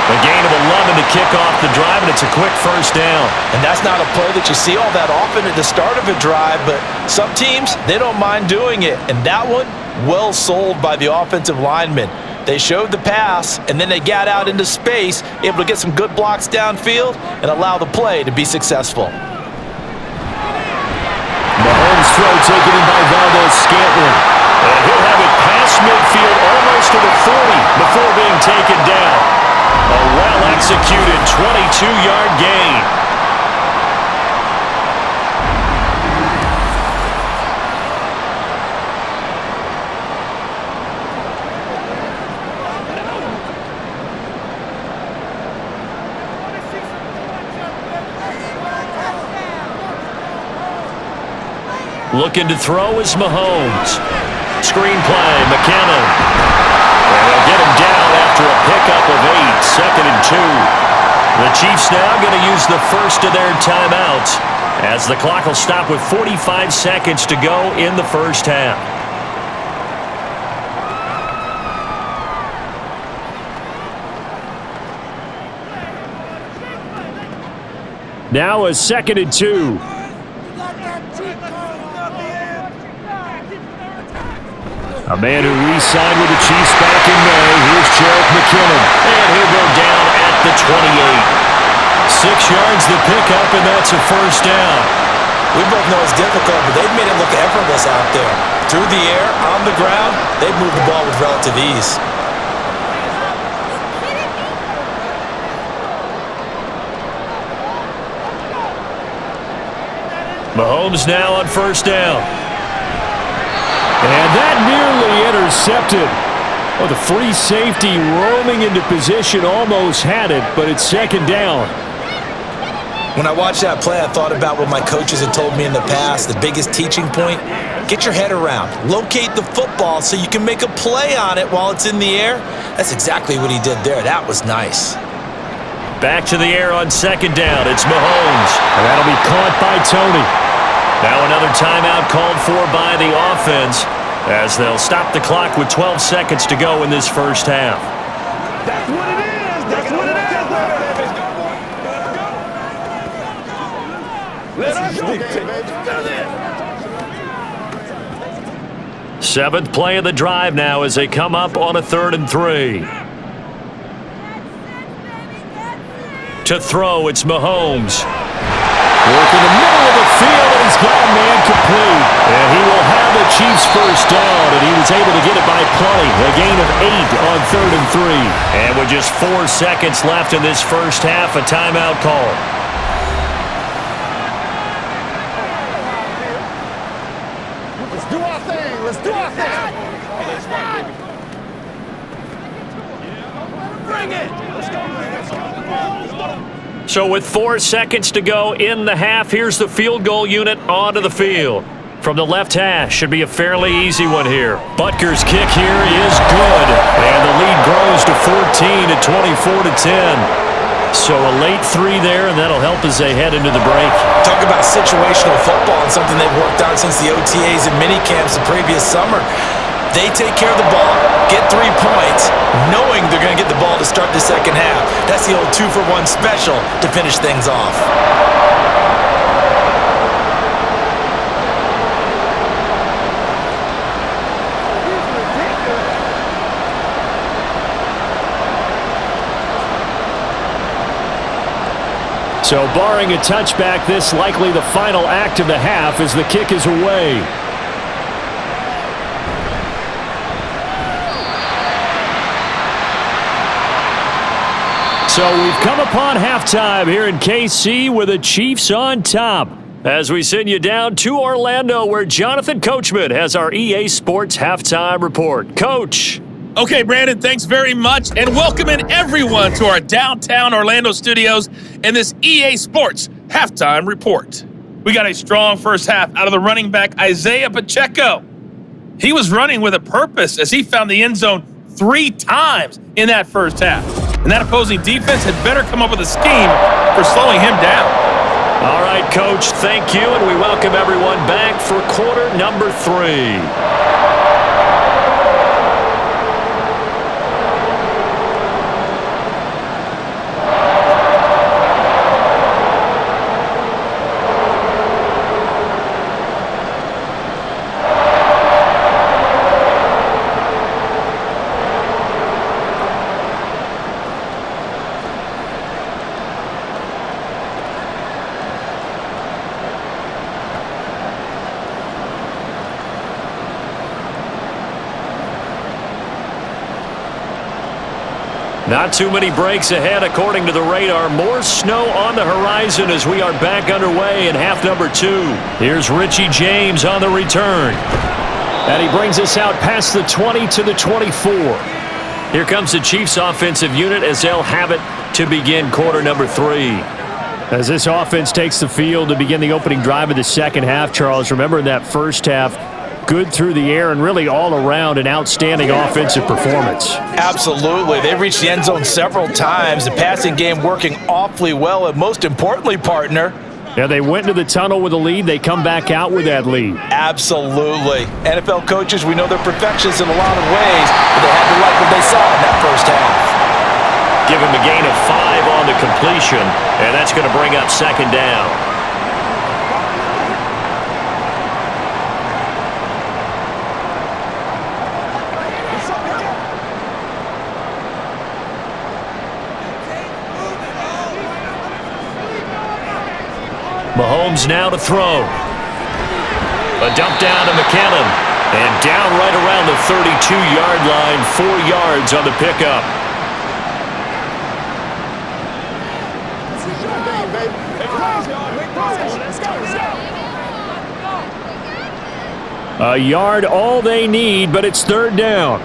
S2: A gain of 11 to kick off the drive, and it's a quick first down.
S3: And that's not a play that you see all that often at the start of a drive, but some teams, they don't mind doing it. And that one, well sold by the offensive lineman.
S4: They showed the pass, and then they got out into space, able to get some good blocks downfield and allow the play to be successful.
S2: Mahomes' throw taken in by Valdez-Scantling. And he'll have it past midfield almost to the 40 before being taken down. A well-executed 22-yard gain. Looking to throw is Mahomes. Screenplay, McKinnon. And they'll get him down after a pickup of 8, 2nd and 2. The Chiefs now going to use the first of their timeouts as the clock will stop with 45 seconds to go in the first half. Now a 2nd and 2. A man who re-signed with the Chiefs back in May. Here's Jarek McKinnon. And he'll go down at the 28. 6 yards the pickup, and that's a first down.
S4: We both know it's difficult, but they've made it look effortless out there. Through the air, on the ground, they've moved the ball with relative ease.
S2: Mahomes now on first down. And that nearly intercepted. Well, the free safety roaming into position almost had it, but it's 2nd down.
S4: When I watched that play, I thought about what my coaches had told me in the past. The biggest teaching point, get your head around. Locate the football so you can make a play on it while it's in the air. That's exactly what he did there. That was nice.
S2: Back to the air on 2nd down. It's Mahomes. And that'll be caught by Tony. Now another timeout called for by the offense as they'll stop the clock with 12 seconds to go in this first half.
S5: That's what it is. That's what it is. Let us dictate.
S2: 7th play of the drive now as they come up on a 3rd and 3. To throw, it's Mahomes. Work in the middle of the field, and he's got a man complete. And he will have the Chiefs first down, and he was able to get it by plenty. A gain of 8 on 3rd and 3. And with just 4 seconds left in this first half, a timeout call.
S5: Let's do our thing. Let's do our thing. Bring it. Let's go.
S2: So with 4 seconds to go in the half, here's the field goal unit onto the field. From the left hash, should be a fairly easy one here. Butker's kick here is good. And the lead grows to 14 at 24-10. So a late 3 there, and that'll help as they head into the break.
S4: Talk about situational football and something they've worked on since the OTAs and mini camps the previous summer. They take care of the ball, get 3 points, knowing they're going to get the ball to start the second half. That's the old 2-for-1 special to finish things off.
S2: So barring a touchback, this likely the final act of the half as the kick is away. So we've come upon halftime here in KC with the Chiefs on top. As we send you down to Orlando where Jonathan Coachman has our EA Sports Halftime Report. Coach.
S6: Okay, Brandon, thanks very much, and welcoming everyone to our downtown Orlando studios in this EA Sports Halftime Report. We got a strong first half out of the running back Isaiah Pacheco. He was running with a purpose as he found the end zone 3 times in that first half. And that opposing defense had better come up with a scheme for slowing him down.
S2: All right, Coach, thank you, and we welcome everyone back for quarter number 3. Not too many breaks ahead according to the radar. More snow on the horizon as we are back underway in half number 2. Here's Richie James on the return. And he brings us out past the 20 to the 24. Here comes the Chiefs offensive unit as they'll have it to begin quarter number 3. As this offense takes the field to begin the opening drive of the second half, Charles, remember in that first half, good through the air and really all around an outstanding offensive performance.
S4: Absolutely. They've reached the end zone several times. The passing game working awfully well, and most importantly, partner,
S2: yeah, they went to the tunnel with a lead. They come back out with that lead.
S4: absolutely. NFL coaches, we know they're perfectionists in a lot of ways, but they had to like what they saw in that first half.
S2: Give him a gain of 5 on the completion, and that's going to bring up second down. Mahomes now to throw. A dump down to McKinnon. And down right around the 32-yard line, 4 yards on the pickup. A yard all they need, but it's third down.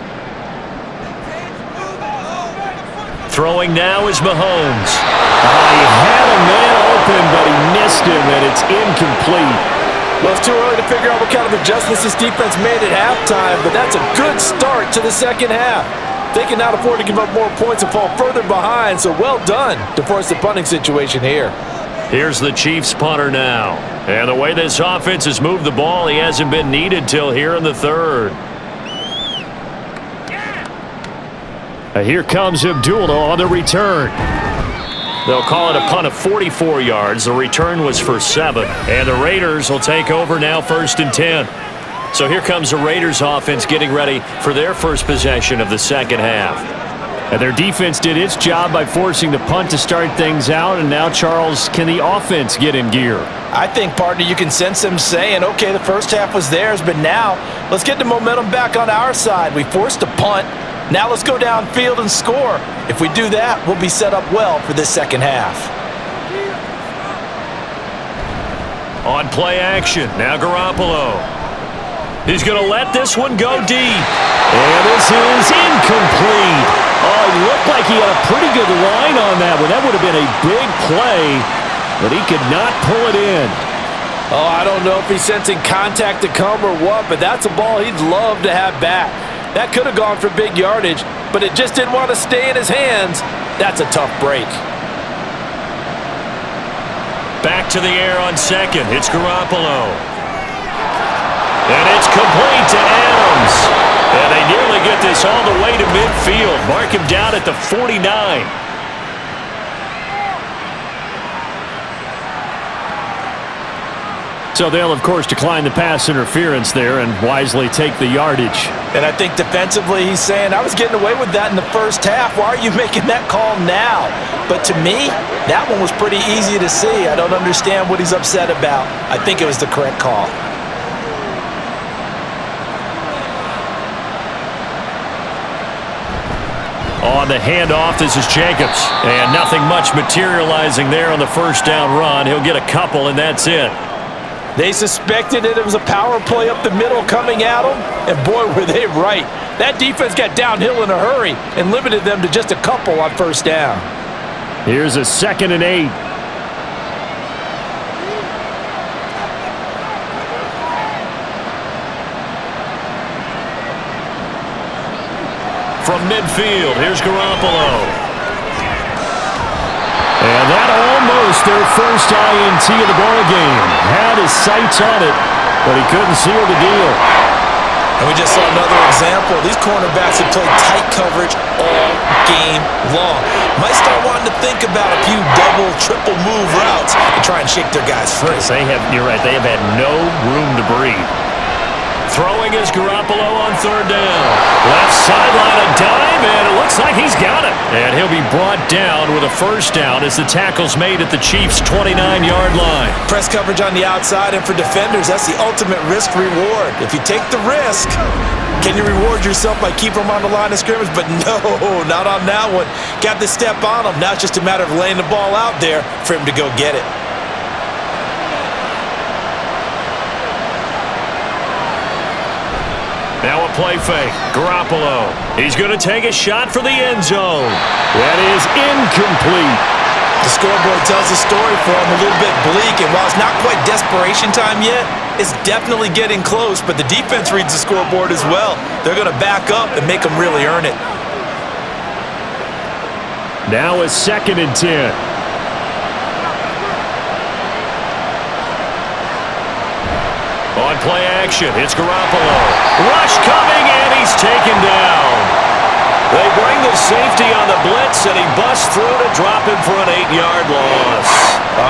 S2: Throwing now is Mahomes. He had a man open, but he missed him, and it's incomplete.
S3: Well, it's too early to figure out what kind of adjustments this defense made at halftime, but that's a good start to the second half. They can now afford to give up more points and fall further behind, so well done to force the punting situation here.
S2: Here's the Chiefs punter now. And the way this offense has moved the ball, he hasn't been needed till here in the third. Here comes Abdullah on the return. They'll call it a punt of 44 yards. The return was for 7. And the Raiders will take over now 1st and 10. So here comes the Raiders offense getting ready for their first possession of the second half. And their defense did its job by forcing the punt to start things out. And now, Charles, can the offense get in gear?
S4: I think, partner, you can sense them saying, okay, the first half was theirs, but now let's get the momentum back on our side. We forced a punt. Now let's go downfield and score. If we do that, we'll be set up well for this second half.
S2: On play action, now Garoppolo. He's going to let this one go deep. And this is incomplete. Oh, it looked like he had a pretty good line on that one. That would have been a big play, but he could not pull it in.
S3: Oh, I don't know if he's sensing contact to come or what, but that's a ball he'd love to have back. That could have gone for big yardage, but it just didn't want to stay in his hands. That's a tough break.
S2: Back to the air on second. It's Garoppolo. And it's complete to Adams. And they nearly get this all the way to midfield. Mark him down at the 49. So they'll, of course, decline the pass interference there and wisely take the yardage.
S4: And I think defensively he's saying, I was getting away with that in the first half. Why are you making that call now? But to me, that one was pretty easy to see. I don't understand what he's upset about. I think it was the correct call.
S2: On the handoff, this is Jacobs. And nothing much materializing there on the first down run. He'll get a couple, and that's it.
S3: They suspected it was a power play up the middle coming at them, and boy, were they right. That defense got downhill in a hurry and limited them to just a couple on first down.
S2: Here's a 2nd and 8. From midfield, here's Garoppolo. And that almost their first INT of the ballgame. Had his sights on it, but he couldn't seal the deal.
S4: And we just saw another example. These cornerbacks have played tight coverage all game long. Might start wanting to think about a few double, triple move routes and try and shake their guys free.
S2: You're right, they have had no room to breathe. Throwing is Garoppolo on third down. Left sideline a dime, and it looks like he's got it. And he'll be brought down with a first down as the tackle's made at the Chiefs' 29-yard line.
S4: Press coverage on the outside, and for defenders, that's the ultimate risk-reward. If you take the risk, can you reward yourself by keeping them on the line of scrimmage? But no, not on that one. Got to step on them. Now it's just a matter of laying the ball out there for him to go get it.
S2: Now a play fake. Garoppolo. He's going to take a shot for the end zone. That is incomplete.
S4: The scoreboard tells the story for him, a little bit bleak, and while it's not quite desperation time yet, it's definitely getting close, but the defense reads the scoreboard as well. They're going to back up and make them really earn it.
S2: Now a 2nd and 10. On play action, it's Garoppolo. Rush coming, and he's taken down. They bring the safety on the blitz, and he busts through to drop him for an 8-yard loss.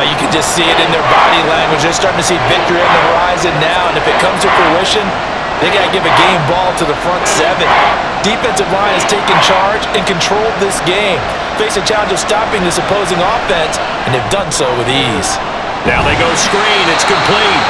S4: You can just see it in their body language. They're starting to see victory on the horizon now, and if it comes to fruition, they got to give a game ball to the front 7. Defensive line has taken charge and controlled this game. Face a challenge of stopping this opposing offense, and they've done so with ease.
S2: Now they go screen. It's complete.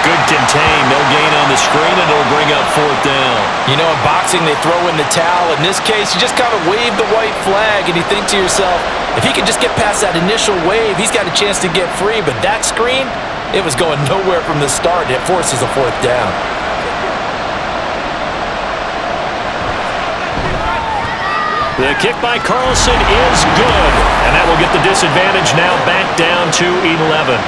S2: Good contain. No gain on the screen, and it'll bring up 4th down.
S4: You know, in boxing, they throw in the towel. In this case, you just kind of wave the white flag, and you think to yourself, if he can just get past that initial wave, he's got a chance to get free. But that screen, it was going nowhere from the start. It forces a 4th down.
S2: The kick by Carlson is good, and that will get the disadvantage now back down to 11.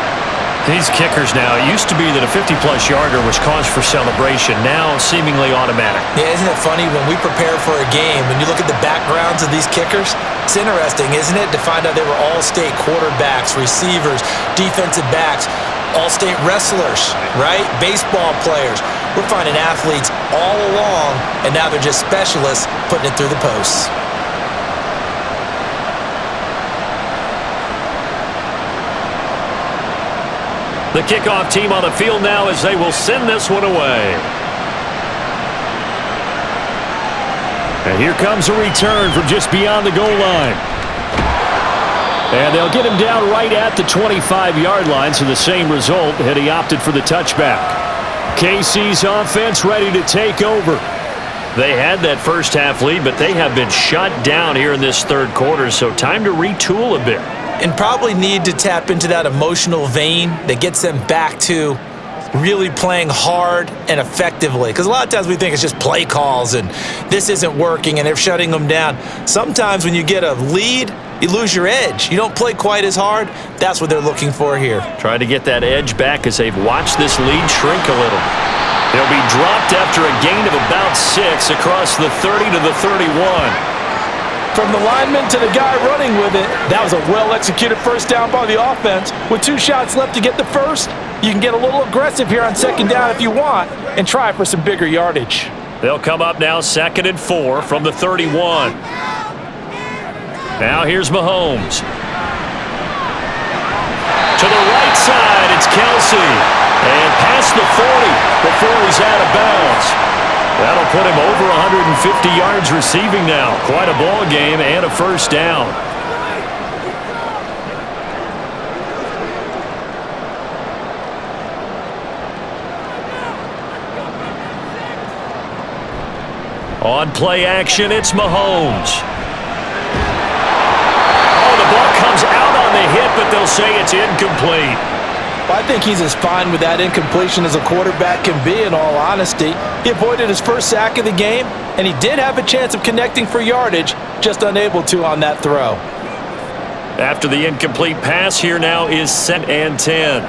S2: These kickers now, it used to be that a 50-plus yarder was cause for celebration, now seemingly automatic.
S4: Yeah, isn't it funny when we prepare for a game, when you look at the backgrounds of these kickers, it's interesting, isn't it, to find out they were all-state quarterbacks, receivers, defensive backs, all-state wrestlers, right? Baseball players. We're finding athletes all along, and now they're just specialists putting it through the posts.
S2: The kickoff team on the field now as they will send this one away. And here comes a return from just beyond the goal line. And they'll get him down right at the 25-yard line, so the same result had he opted for the touchback. KC's offense ready to take over. They had that first half lead, but they have been shut down here in this third quarter, so time to retool a bit.
S4: And probably need to tap into that emotional vein that gets them back to really playing hard and effectively. Because a lot of times we think it's just play calls and this isn't working and they're shutting them down. Sometimes when you get a lead, you lose your edge. You don't play quite as hard. That's what they're looking for here.
S2: Trying to get that edge back as they've watched this lead shrink a little. They'll be dropped after a gain of about 6 across the 30 to the 31.
S3: From the lineman to the guy running with it, that was a well-executed first down by the offense. With 2 shots left to get the first, you can get a little aggressive here on 2nd down if you want and try for some bigger yardage.
S2: They'll come up now 2nd and 4 from the 31. Now here's Mahomes. To the right side, it's Kelsey. And past the 40 before he's out of bounds. That'll put him over 150 yards receiving now. Quite a ball game and a first down. On play action, it's Mahomes. Oh, the ball comes out on the hit, but they'll say it's incomplete.
S3: Well, I think he's as fine with that incompletion as a quarterback can be, in all honesty. He avoided his first sack of the game, and he did have a chance of connecting for yardage, just unable to on that throw.
S2: After the incomplete pass, here now is 2nd and 10.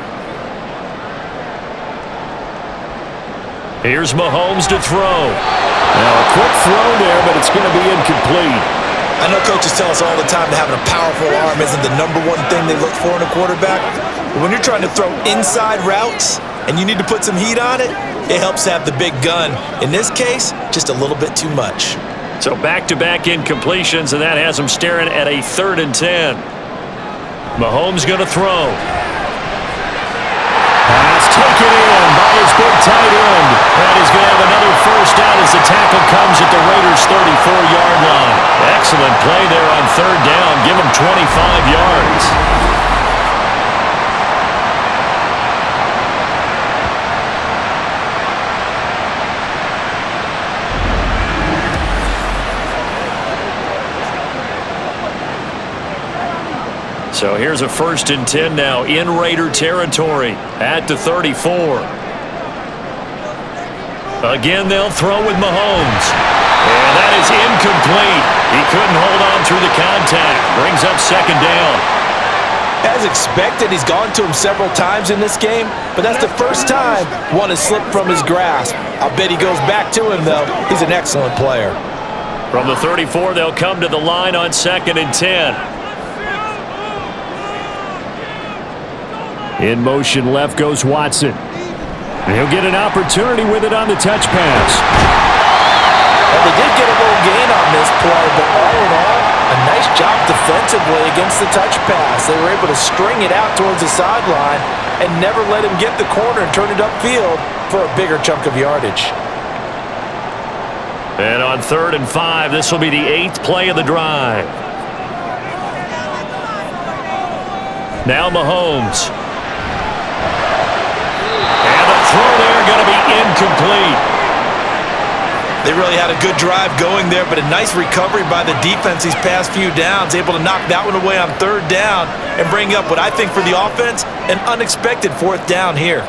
S2: Here's Mahomes to throw. Now a quick throw there, but it's going to be incomplete.
S4: I know coaches tell us all the time that having a powerful arm isn't the #1 thing they look for in a quarterback. But when you're trying to throw inside routes and you need to put some heat on it, it helps to have the big gun. In this case, just a little bit too much.
S2: So back-to-back incompletions, and that has them staring at a 3rd and 10. Mahomes going to throw. Pass taken in by his big tight end. That is going to play there on third down. Give him 25 yards. So here's a 1st and 10 now in Raider territory at the 34. Again, they'll throw with Mahomes. And that is incomplete. He couldn't hold on through the contact. Brings up 2nd down.
S3: As expected, he's gone to him several times in this game, but that's the first time one has slipped from his grasp. I'll bet he goes back to him, though. He's an excellent player.
S2: From the 34, they'll come to the line on 2nd and 10. In motion left goes Watson. He'll get an opportunity with it on the touch pass.
S3: Well, they did get a little gain on this play, but all in all, a nice job defensively against the touch pass. They were able to string it out towards the sideline and never let him get the corner and turn it upfield for a bigger chunk of yardage.
S2: And on 3rd and 5, this will be the 8th play of the drive. Now Mahomes. Throw there going to be incomplete.
S4: They really had a good drive going there, but a nice recovery by the defense these past few downs, able to knock that one away on 3rd down and bring up what I think for the offense, an unexpected 4th down here.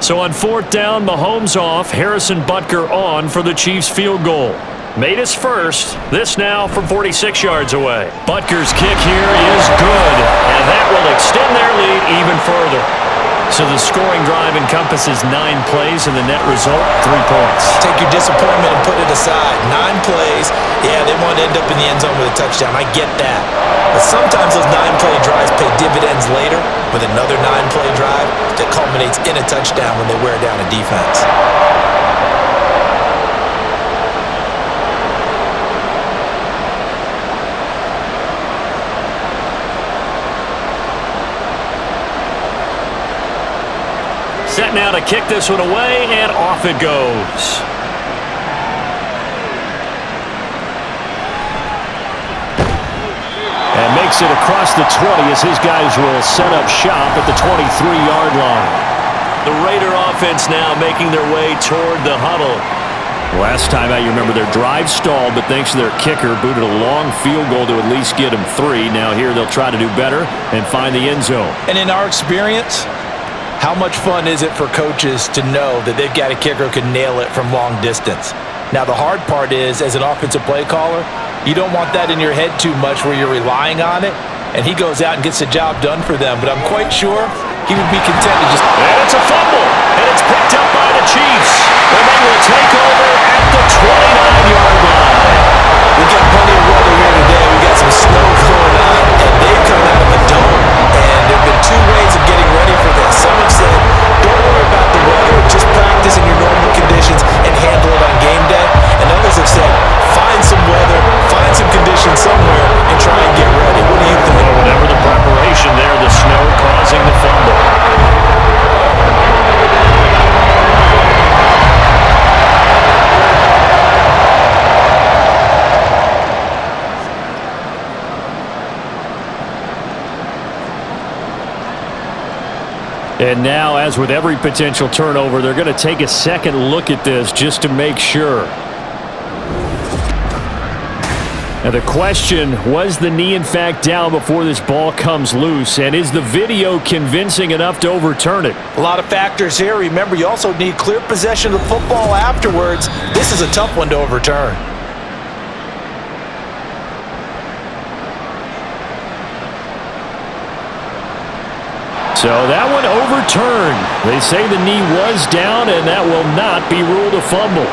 S2: So on 4th down, Mahomes off, Harrison Butker on for the Chiefs field goal. Made his first, this now from 46 yards away. Butker's kick here is good, and that will extend their lead even further. So the scoring drive encompasses 9 plays, and the net result, 3 points.
S4: Take your disappointment and put it aside. 9 plays, yeah, they want to end up in the end zone with a touchdown. I get that. But sometimes those 9-play drives pay dividends later with another 9-play drive that culminates in a touchdown when they wear down a defense.
S2: Set now to kick this one away, and off it goes. And makes it across the 20 as his guys will set up shop at the 23-yard line. The Raider offense now making their way toward the huddle. Last time out, you remember their drive stalled, but thanks to their kicker, booted a long field goal to at least get them 3. Now here they'll try to do better and find the end zone.
S3: And in our experience, how much fun is it for coaches to know that they've got a kicker who can nail it from long distance? Now, the hard part is, as an offensive play caller, you don't want that in your head too much where you're relying on it, and he goes out and gets the job done for them. But I'm quite sure he would be content to just...
S2: And it's a fumble, and it's picked up by the Chiefs, and they will take over at the 29-yard line.
S4: We've got plenty of weather here today. We've got some snow going on, and they've come out of the dome. And there have been 2 ways of getting ready for this. Some have said, don't worry about the weather, just practice in your normal conditions and handle it on game day. And others have said, find some weather, find some conditions somewhere, and try and get ready. What do you think?
S2: Well, whatever the preparation there, the snow causing the fumble. And now, as with every potential turnover, they're going to take a second look at this just to make sure. And the question, was the knee in fact down before this ball comes loose? And is the video convincing enough to overturn it?
S3: A lot of factors here. Remember, you also need clear possession of the football afterwards. This is a tough one to overturn.
S2: So that one overturned. They say the knee was down, and that will not be ruled a fumble.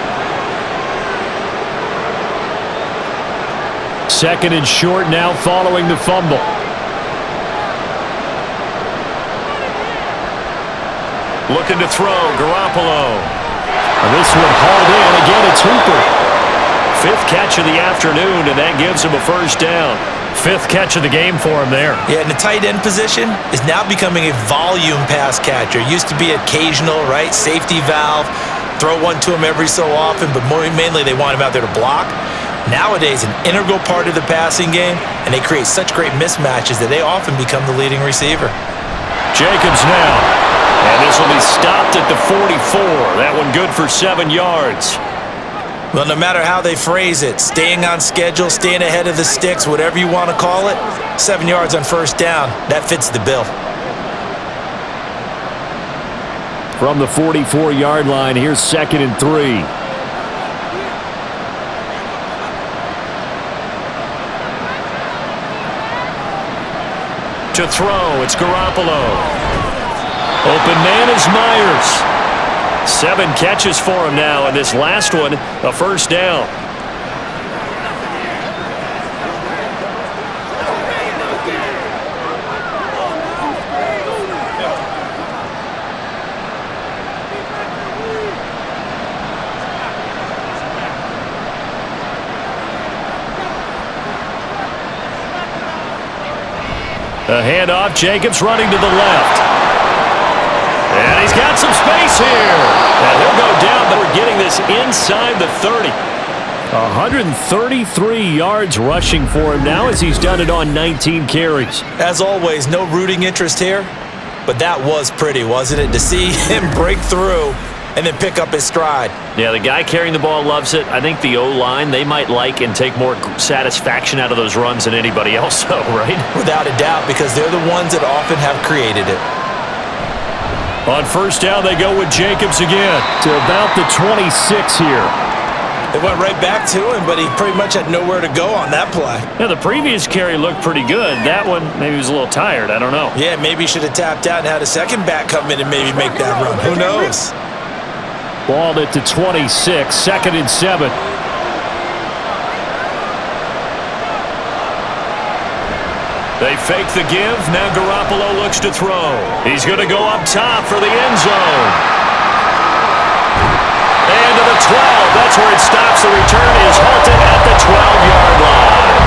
S2: 2nd and short now following the fumble. Looking to throw, Garoppolo. And this one hauled in. Again, it's Hooper. 5th catch of the afternoon, and that gives him a first down. 5th catch of the game for him there.
S4: Yeah, and the tight end position is now becoming a volume pass catcher. Used to be occasional, right? Safety valve. Throw one to him every so often, but mainly they want him out there to block. Nowadays, an integral part of the passing game, and they create such great mismatches that they often become the leading receiver.
S2: Jacobs now. And this will be stopped at the 44. That one good for 7 yards.
S4: Well, no matter how they phrase it, staying on schedule, staying ahead of the sticks, whatever you want to call it, 7 yards on first down, that fits the bill.
S2: From the 44-yard line, here's 2nd and 3. To throw, it's Garoppolo. Open man is Myers. 7 catches for him now, and this last one, a first down. A handoff, Jacobs running to the left. And he's got some space here. And he'll go down, but we're getting this inside the 30. 133 yards rushing for him now as he's done it on 19 carries.
S4: As always, no rooting interest here, but that was pretty, wasn't it? To see him break through and then pick up his stride.
S2: Yeah, the guy carrying the ball loves it. I think the O-line, they might like and take more satisfaction out of those runs than anybody else, though, right?
S4: Without a doubt, because they're the ones that often have created it.
S2: On first down, they go with Jacobs again to about the 26 here.
S4: They went right back to him, but he pretty much had nowhere to go on that play.
S2: Yeah, the previous carry looked pretty good. That one, maybe he was a little tired. I don't know.
S4: Yeah, maybe he should have tapped out and had a second back come in and maybe make that run. Who knows?
S2: Balled it to 26, 2nd and 7. They fake the give. Now Garoppolo looks to throw. He's going to go up top for the end zone. And to the 12. That's where it stops. The return is halted at the 12-yard line.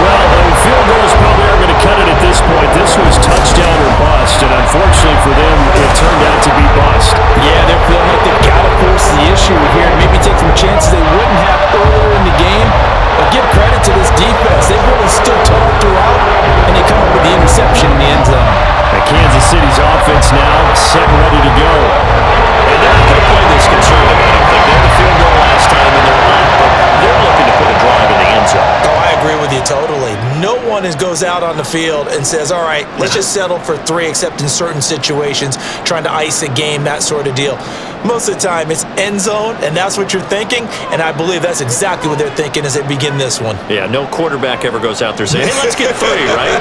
S2: Well, the field goals probably are going to cut it at this point. This was touchdown or bust, and unfortunately for them, it turned out to be bust.
S4: Yeah, they're feeling like they've got to force the issue here and maybe take some chances they wouldn't have earlier in the game. But give credit to this defense. They've really stood tall throughout, and they come up with the interception in the end zone.
S2: And Kansas City's offense now set and ready to go. And they're not going to play this conservative, I don't think. They had a field goal last time in their lap, but they're looking to put a drive in the end zone.
S4: Oh, I agree with you totally. No one goes out on the field and says, all right, let's just settle for 3, except in certain situations, trying to ice a game, that sort of deal. Most of the time, it's end zone, and that's what you're thinking, and I believe that's exactly what they're thinking as they begin this one.
S2: Yeah, no quarterback ever goes out there saying, hey, let's get 3, right?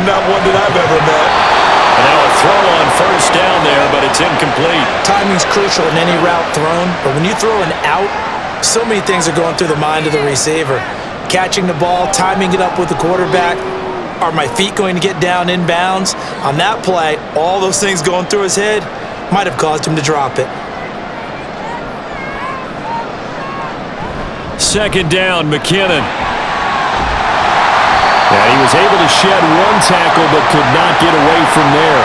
S4: Not one that I've ever met.
S2: And now a throw on first down there, but it's incomplete.
S4: Timing's crucial in any route thrown, but when you throw an out, so many things are going through the mind of the receiver. Catching the ball, timing it up with the quarterback. Are my feet going to get down in bounds? On that play, all those things going through his head might have caused him to drop it.
S2: 2nd down, McKinnon. And he was able to shed 1 tackle but could not get away from there.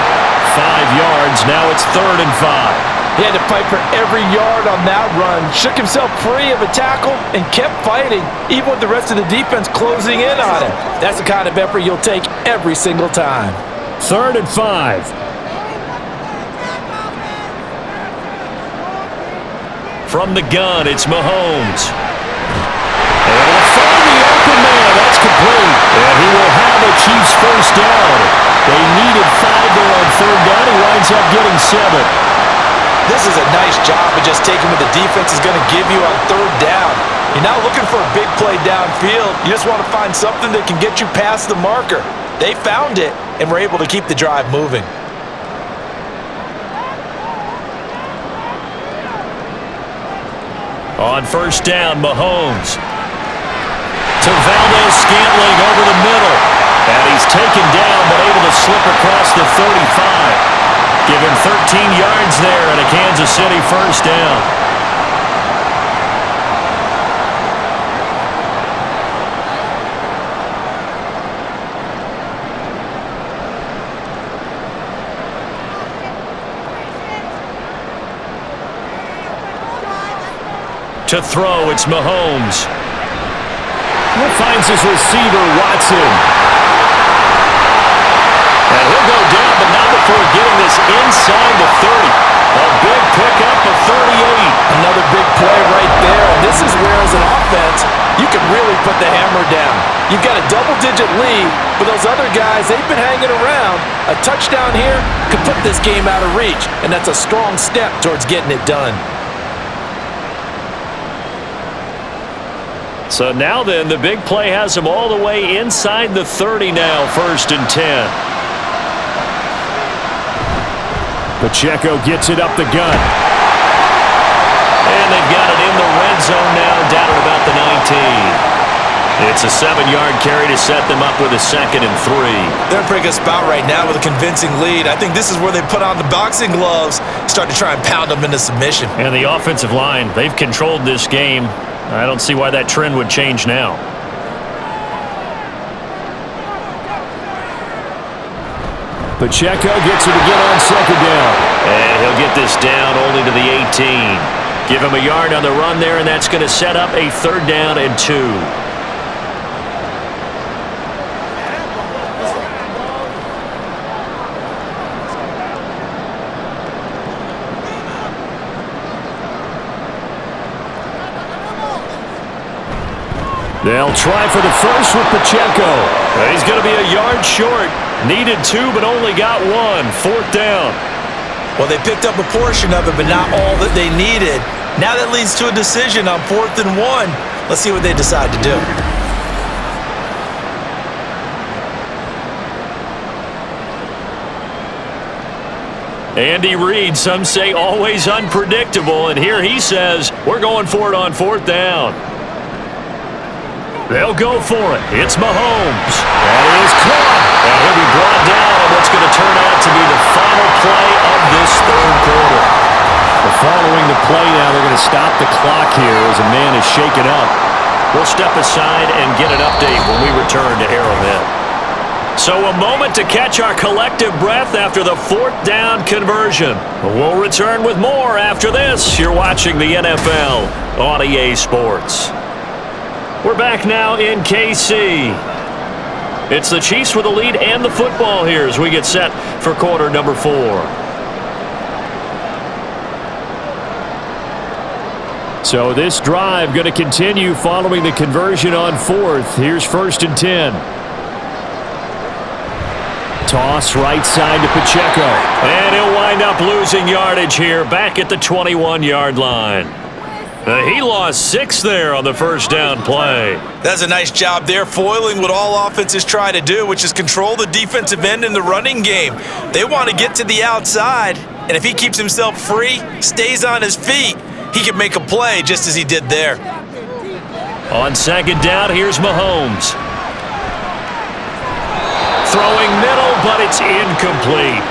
S2: 5 yards, now it's 3rd and 5.
S3: He had to fight for every yard on that run, shook himself free of a tackle, and kept fighting, even with the rest of the defense closing in on him. That's the kind of effort you'll take every single time.
S2: 3rd and 5. From the gun, it's Mahomes. And he'll find the open man. That's complete. And he will have a Chiefs first down. They needed 5 there on 3rd down. He winds up getting 7.
S4: This is a nice job of just taking what the defense is going to give you on 3rd down. You're not looking for a big play downfield. You just want to find something that can get you past the marker. They found it and were able to keep the drive moving.
S2: On first down, Mahomes. To Valdez-Scantling over the middle. And he's taken down but able to slip across the 35. Give him 13 yards there and a Kansas City first down. To throw, it's Mahomes. Finds his receiver, Watson. And he'll go down, but not before getting this inside the 30. A big pickup of 38.
S3: Another big play right there. And this is where, as an offense, you can really put the hammer down. You've got a double-digit lead, but those other guys, they've been hanging around. A touchdown here could put this game out of reach, and that's a strong step towards getting it done.
S2: So now then, the big play has him all the way inside the 30 now, 1st and 10. Pacheco gets it up the gut. And they've got it in the red zone now, down at about the 19. It's a 7-yard carry to set them up with a 2nd and 3.
S4: They're in a pretty good spot right now with a convincing lead. I think this is where they put on the boxing gloves, start to try and pound them into submission.
S2: And the offensive line, they've controlled this game. I don't see why that trend would change now. Pacheco gets it again on 2nd down. And he'll get this down only to the 18. Give him a yard on the run there, and that's going to set up a 3rd down and 2. They'll try for the first with Pacheco. He's going to be a yard short. Needed 2, but only got 1. 4th down.
S4: Well, they picked up a portion of it, but not all that they needed. Now that leads to a decision on 4th and 1. Let's see what they decide to do.
S2: Andy Reid, some say always unpredictable, and here he says we're going for it on 4th down. They'll go for it. It's Mahomes. That is caught. And he'll be brought down on what's going to turn out to be the final play of this 3rd quarter. Following the play now, they're going to stop the clock here as a man is shaken up. We'll step aside and get an update when we return to Arrowhead. So a moment to catch our collective breath after the 4th down conversion. We'll return with more after this. You're watching the NFL on EA Sports. We're back now in KC. It's the Chiefs with the lead and the football here as we get set for quarter number 4. So this drive going to continue following the conversion on 4th. Here's 1st and 10. Toss right side to Pacheco. And he'll wind up losing yardage here back at the 21-yard line. He lost 6 there on the 1st down play.
S4: That's a nice job there, foiling what all offenses try to do, which is control the defensive end in the running game. They want to get to the outside, and if he keeps himself free, stays on his feet, he can make a play just as he did there.
S2: On 2nd down, here's Mahomes. Throwing middle, but it's incomplete.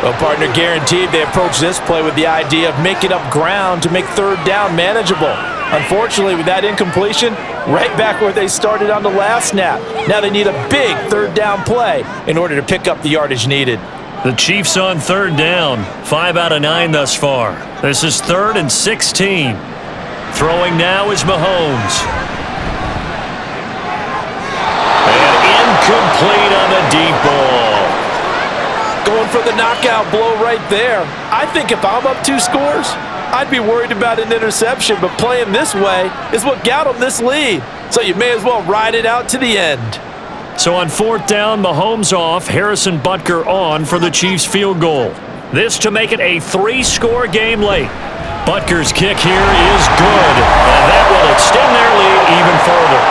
S3: Well, partner, guaranteed they approach this play with the idea of making up ground to make 3rd down manageable. Unfortunately, with that incompletion, right back where they started on the last snap. Now they need a big 3rd down play in order to pick up the yardage needed.
S2: The Chiefs on 3rd down, 5 out of 9 thus far. This is 3rd and 16. Throwing now is Mahomes. And incomplete on the deep ball.
S3: Going for the knockout blow right there. I think if I'm up 2 scores, I'd be worried about an interception, but playing this way is what got them this lead. So you may as well ride it out to the end.
S2: So on 4th down, Mahomes off, Harrison Butker on for the Chiefs field goal. This to make it a 3-score game late. Butker's kick here is good, and that will extend their lead even further.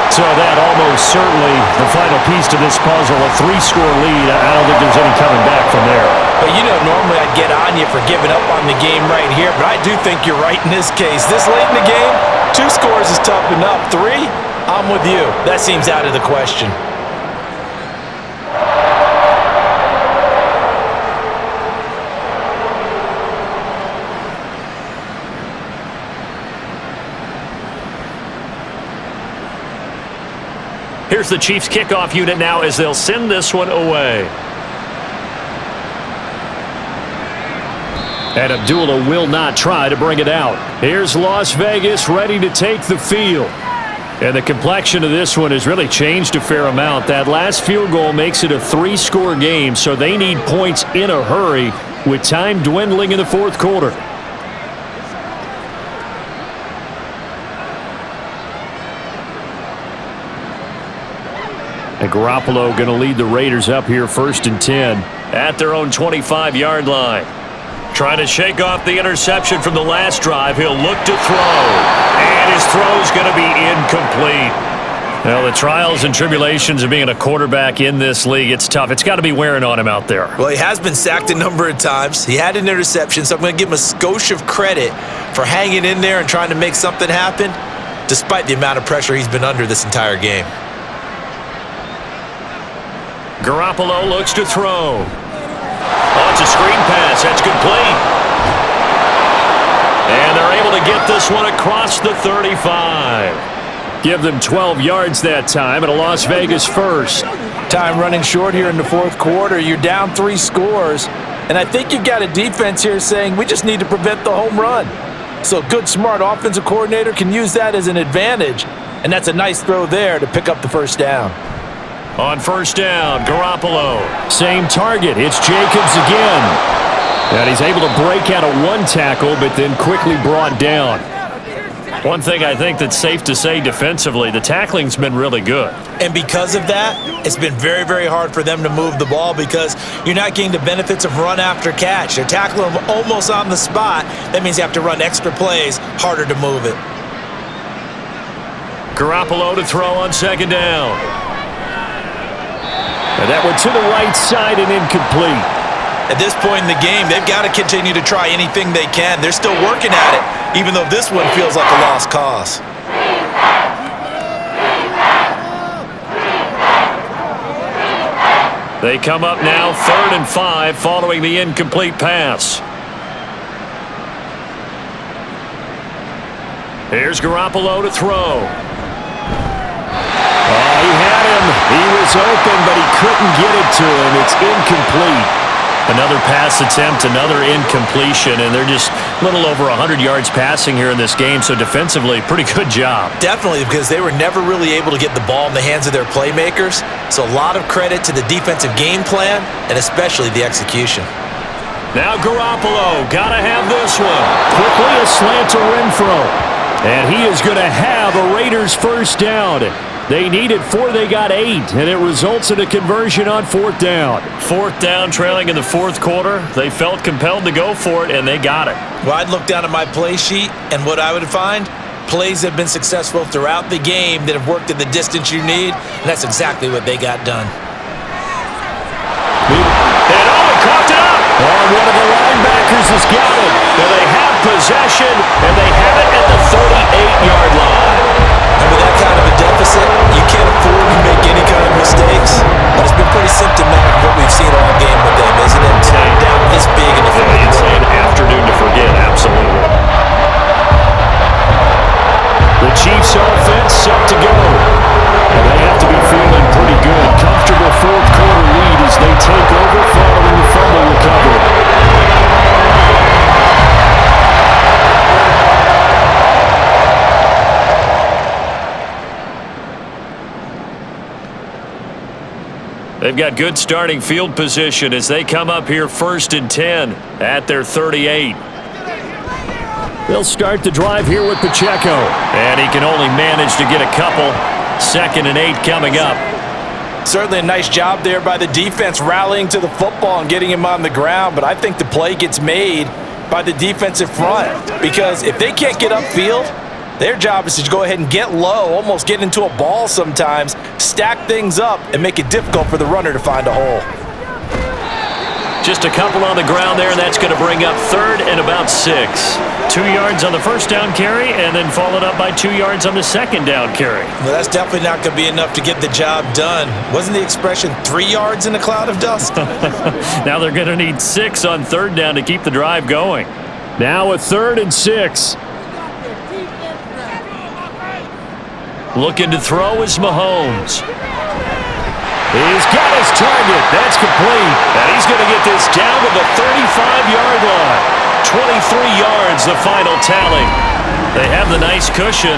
S2: So that almost certainly the final piece to this puzzle, a 3-score lead. I don't think there's any coming back from there.
S3: But you know, normally I'd get on you for giving up on the game right here, but I do think you're right in this case. This late in the game, 2 scores is tough enough. 3, I'm with you. That seems out of the question.
S2: Here's the Chiefs kickoff unit now as they'll send this one away. And Abdullah will not try to bring it out. Here's Las Vegas ready to take the field. And the complexion of this one has really changed a fair amount. That last field goal makes it a 3-score game, so they need points in a hurry with time dwindling in the fourth quarter. And Garoppolo going to lead the Raiders up here 1st and 10 at their own 25-yard line. Trying to shake off the interception from the last drive. He'll look to throw. And his throw's going to be incomplete. Well, the trials and tribulations of being a quarterback in this league, it's tough. It's got to be wearing on him out there.
S4: Well, he has been sacked a number of times. He had an interception, so I'm going to give him a skosh of credit for hanging in there and trying to make something happen, despite the amount of pressure he's been under this entire game.
S2: Garoppolo looks to throw. Oh, it's a screen pass. That's complete. And they're able to get this one across the 35. Give them 12 yards that time at a Las Vegas first.
S3: Time running short here in the fourth quarter. You're down 3 scores. And I think you've got a defense here saying we just need to prevent the home run. So a good, smart offensive coordinator can use that as an advantage. And that's a nice throw there to pick up the first down.
S2: On first down, Garoppolo. Same target. It's Jacobs again. And he's able to break out of 1 tackle, but then quickly brought down. One thing I think that's safe to say defensively, the tackling's been really good.
S4: And because of that, it's been very, very hard for them to move the ball because you're not getting the benefits of run after catch. They're tackling them almost on the spot. That means you have to run extra plays, harder to move it.
S2: Garoppolo to throw on second down. And that one to the right side and incomplete.
S4: At this point in the game, they've got to continue to try anything they can. They're still working at it, even though this one feels like a lost cause.
S2: They come up now 3rd and 5 following the incomplete pass. Here's Garoppolo to throw. He had him. He was open, but he couldn't get it to him. It's incomplete. Another pass attempt, another incompletion, and they're just a little over 100 yards passing here in this game, so defensively, pretty good job.
S4: Definitely, because they were never really able to get the ball in the hands of their playmakers, so a lot of credit to the defensive game plan, and especially the execution.
S2: Now Garoppolo, gotta have this one. Quickly a slant to Renfro, and he is going to have a Raiders first down. They needed 4, they got 8, and it results in a conversion on 4th down. 4th down, trailing in the fourth quarter. They felt compelled to go for it, and they got it.
S4: Well, I'd look down at my play sheet, and what I would find, plays have been successful throughout the game that have worked at the distance you need, and that's exactly what they got done.
S2: And he caught it up. And one of the linebackers has got it. And they have possession, and they have it at the 38-yard line.
S4: And with that kind of a deficit, you can't afford to make any kind of mistakes. But it's been pretty symptomatic of what we've seen all game with them, isn't it? Down this big in the fourth.
S2: It's an afternoon to forget, absolutely. The Chiefs offense up to go. And they have to be feeling pretty good. Comfortable fourth quarter lead as they take over following the fumble recovery. They've got good starting field position as they come up here 1st and 10 at their 38. They'll start the drive here with Pacheco. And he can only manage to get a couple. 2nd and 8 coming up.
S3: Certainly a nice job there by the defense rallying to the football and getting him on the ground, but I think the play gets made by the defensive front because if they can't get upfield, their job is to go ahead and get low, almost get into a ball sometimes, stack things up, and make it difficult for the runner to find a hole.
S2: Just a couple on the ground there, and that's going to bring up 3rd and about 6. 2 yards on the first down carry, and then followed up by 2 yards on the second down carry.
S4: Well, that's definitely not going to be enough to get the job done. Wasn't the expression 3 yards in a cloud of dust?
S2: Now they're going to need 6 on 3rd down to keep the drive going. Now a 3rd and 6. Looking to throw is Mahomes. He's got his target. That's complete. And he's going to get this down to the 35-yard line. 23 yards, the final tally. They have the nice cushion.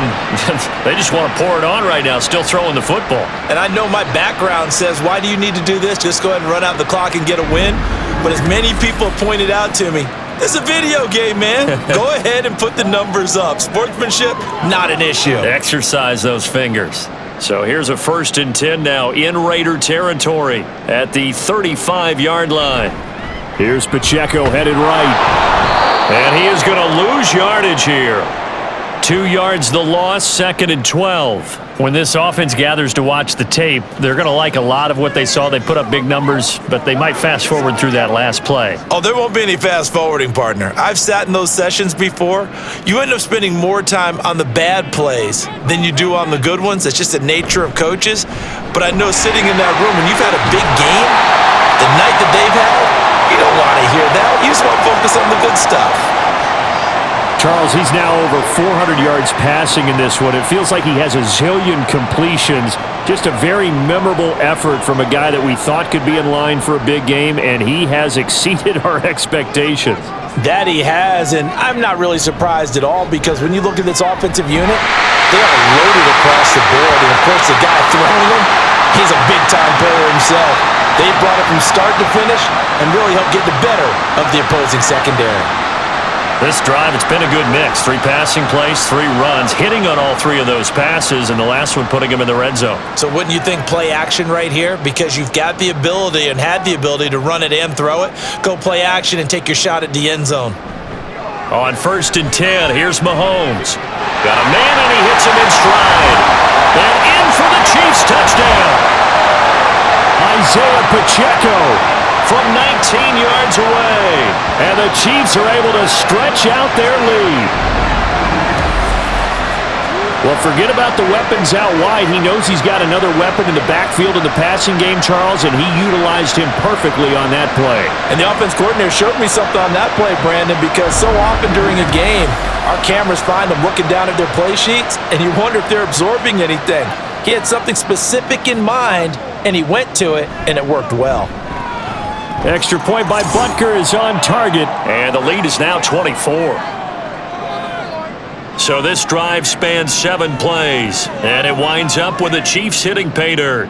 S2: They just want to pour it on right now, still throwing the football.
S4: And I know my background says, why do you need to do this? Just go ahead and run out the clock and get a win. But as many people have pointed out to me, this is a video game, man. Go ahead and put the numbers up. Sportsmanship, not an issue.
S2: Exercise those fingers. So here's a 1st and 10 now in Raider territory at the 35-yard line. Here's Pacheco headed right. And he is going to lose yardage here. 2 yards the loss, 2nd and 12. When this offense gathers to watch the tape, they're going to like a lot of what they saw. They put up big numbers, but they might fast forward through that last play.
S4: Oh, there won't be any fast forwarding, partner. I've sat in those sessions before. You end up spending more time on the bad plays than you do on the good ones. It's just the nature of coaches. But I know sitting in that room, when you've had a big game, the night that they've had, you don't want to hear that. You just want to focus on the good stuff.
S2: Charles, he's now over 400 yards passing in this one. It feels like he has a zillion completions. Just a very memorable effort from a guy that we thought could be in line for a big game, and he has exceeded our expectations.
S4: That he has, and I'm not really surprised at all because when you look at this offensive unit, they are loaded across the board. And, of course, the guy throwing them, he's a big-time player himself. They brought it from start to finish and really helped get the better of the opposing secondary.
S2: This drive, it's been a good mix. 3 passing plays, 3 runs, hitting on all 3 of those passes, and the last one putting him in the red zone.
S4: So wouldn't you think play action right here? Because you've got the ability and had the ability to run it and throw it. Go play action and take your shot at the end zone.
S2: On 1st and 10, here's Mahomes. Got a man, and he hits him in stride. And in for the Chiefs touchdown. Isaiah Pacheco from 19 yards away. And the Chiefs are able to stretch out their lead. Well, forget about the weapons out wide. He knows he's got another weapon in the backfield in the passing game, Charles, and he utilized him perfectly on that play.
S4: And the offense coordinator showed me something on that play, Brandon, because so often during a game, our cameras find them looking down at their play sheets, and you wonder if they're absorbing anything. He had something specific in mind, and he went to it, and it worked well.
S2: Extra point by Butker is on target, and the lead is now 24. So this drive spans 7 plays, and it winds up with the Chiefs hitting pay dirt.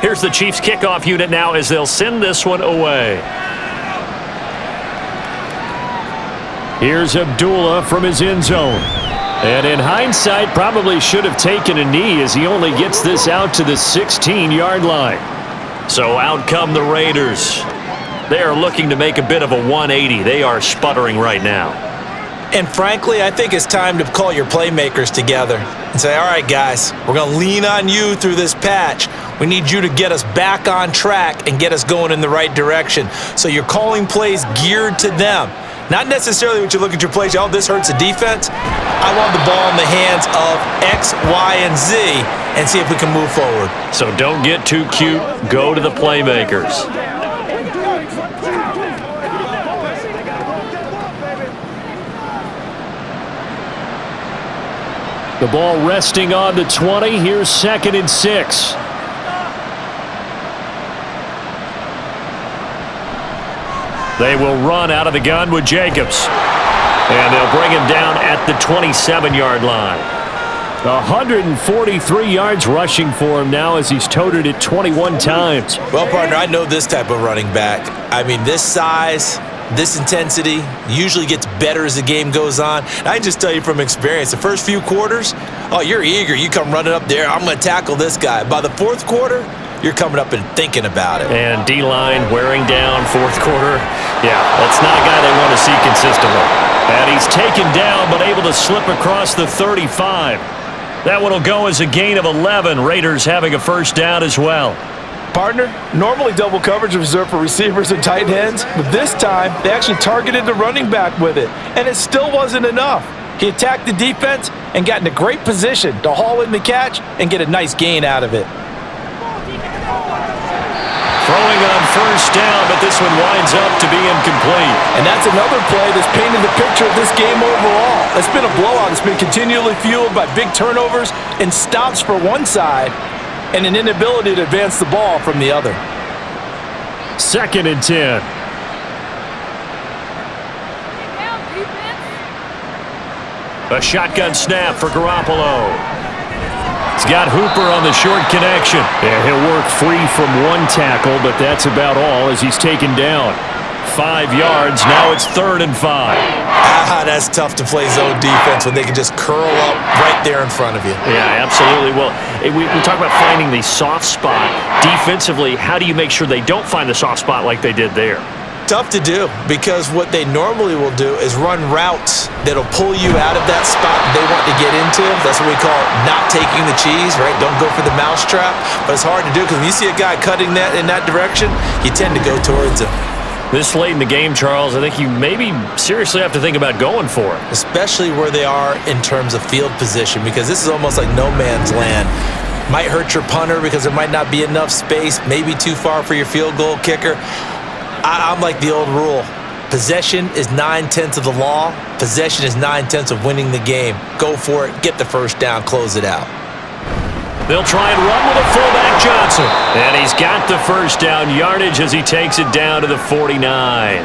S2: Here's the Chiefs kickoff unit now as they'll send this one away. Here's Abdullah from his end zone. And in hindsight, probably should have taken a knee as he only gets this out to the 16-yard line. So out come the Raiders. They are looking to make a bit of a 180. They are sputtering right now.
S4: And frankly, I think it's time to call your playmakers together and say, all right, guys, we're going to lean on you through this patch. We need you to get us back on track and get us going in the right direction. So you're calling plays geared to them. Not necessarily when you look at your plays, oh, this hurts the defense. I want the ball in the hands of X, Y, and Z and see if we can move forward.
S2: So don't get too cute. Go to the playmakers. The ball resting on the 20. Here's 2nd and 6. They will run out of the gun with Jacobs. And they'll bring him down at the 27-yard line. 143 yards rushing for him now as he's toted it 21 times.
S4: Well, partner, I know this type of running back. I mean, this size, this intensity usually gets better as the game goes on. And I can just tell you from experience, the first few quarters, oh, you're eager. You come running up there. I'm going to tackle this guy. By the 4th quarter, you're coming up and thinking about it.
S2: And D-line wearing down 4th quarter. Yeah, that's not a guy they want to see consistently. And he's taken down but able to slip across the 35. That one will go as a gain of 11. Raiders having a first down as well.
S3: Partner, normally double coverage is reserved for receivers and tight ends, but this time they actually targeted the running back with it, and it still wasn't enough. He attacked the defense and got in a great position to haul in the catch and get a nice gain out of it.
S2: Throwing on 1st first down, but this one winds up to be incomplete.
S3: And that's another play that's painted the picture of this game overall. It's been a blowout. It's been continually fueled by big turnovers and stops for one side and an inability to advance the ball from the other.
S2: 2nd and 10. A shotgun snap for Garoppolo. He's got Hooper on the short connection. Yeah, he'll work free from one tackle, but that's about all as he's taken down. 5 yards. Now it's 3rd and 5.
S4: That's tough to play zone defense when they can just curl up right there in front of you.
S2: Yeah, absolutely. Well, we talk about finding the soft spot. Defensively, how do you make sure they don't find the soft spot like they did there?
S4: Tough to do because what they normally will do is run routes that'll pull you out of that spot they want to get into. That's what we call not taking the cheese, right? Don't go for the mousetrap. But it's hard to do because when you see a guy cutting that in that direction, you tend to go towards him.
S2: This late in the game, Charles, I think you maybe seriously have to think about going for it.
S4: Especially where they are in terms of field position because this is almost like no man's land. Might hurt your punter because there might not be enough space, maybe too far for your field goal kicker. I'm like the old rule. Possession is 9/10 of the law. Possession is 9/10 of winning the game. Go for it. Get the first down. Close it out.
S2: They'll try and run with a fullback Johnson. And he's got the first down yardage as he takes it down to the 49.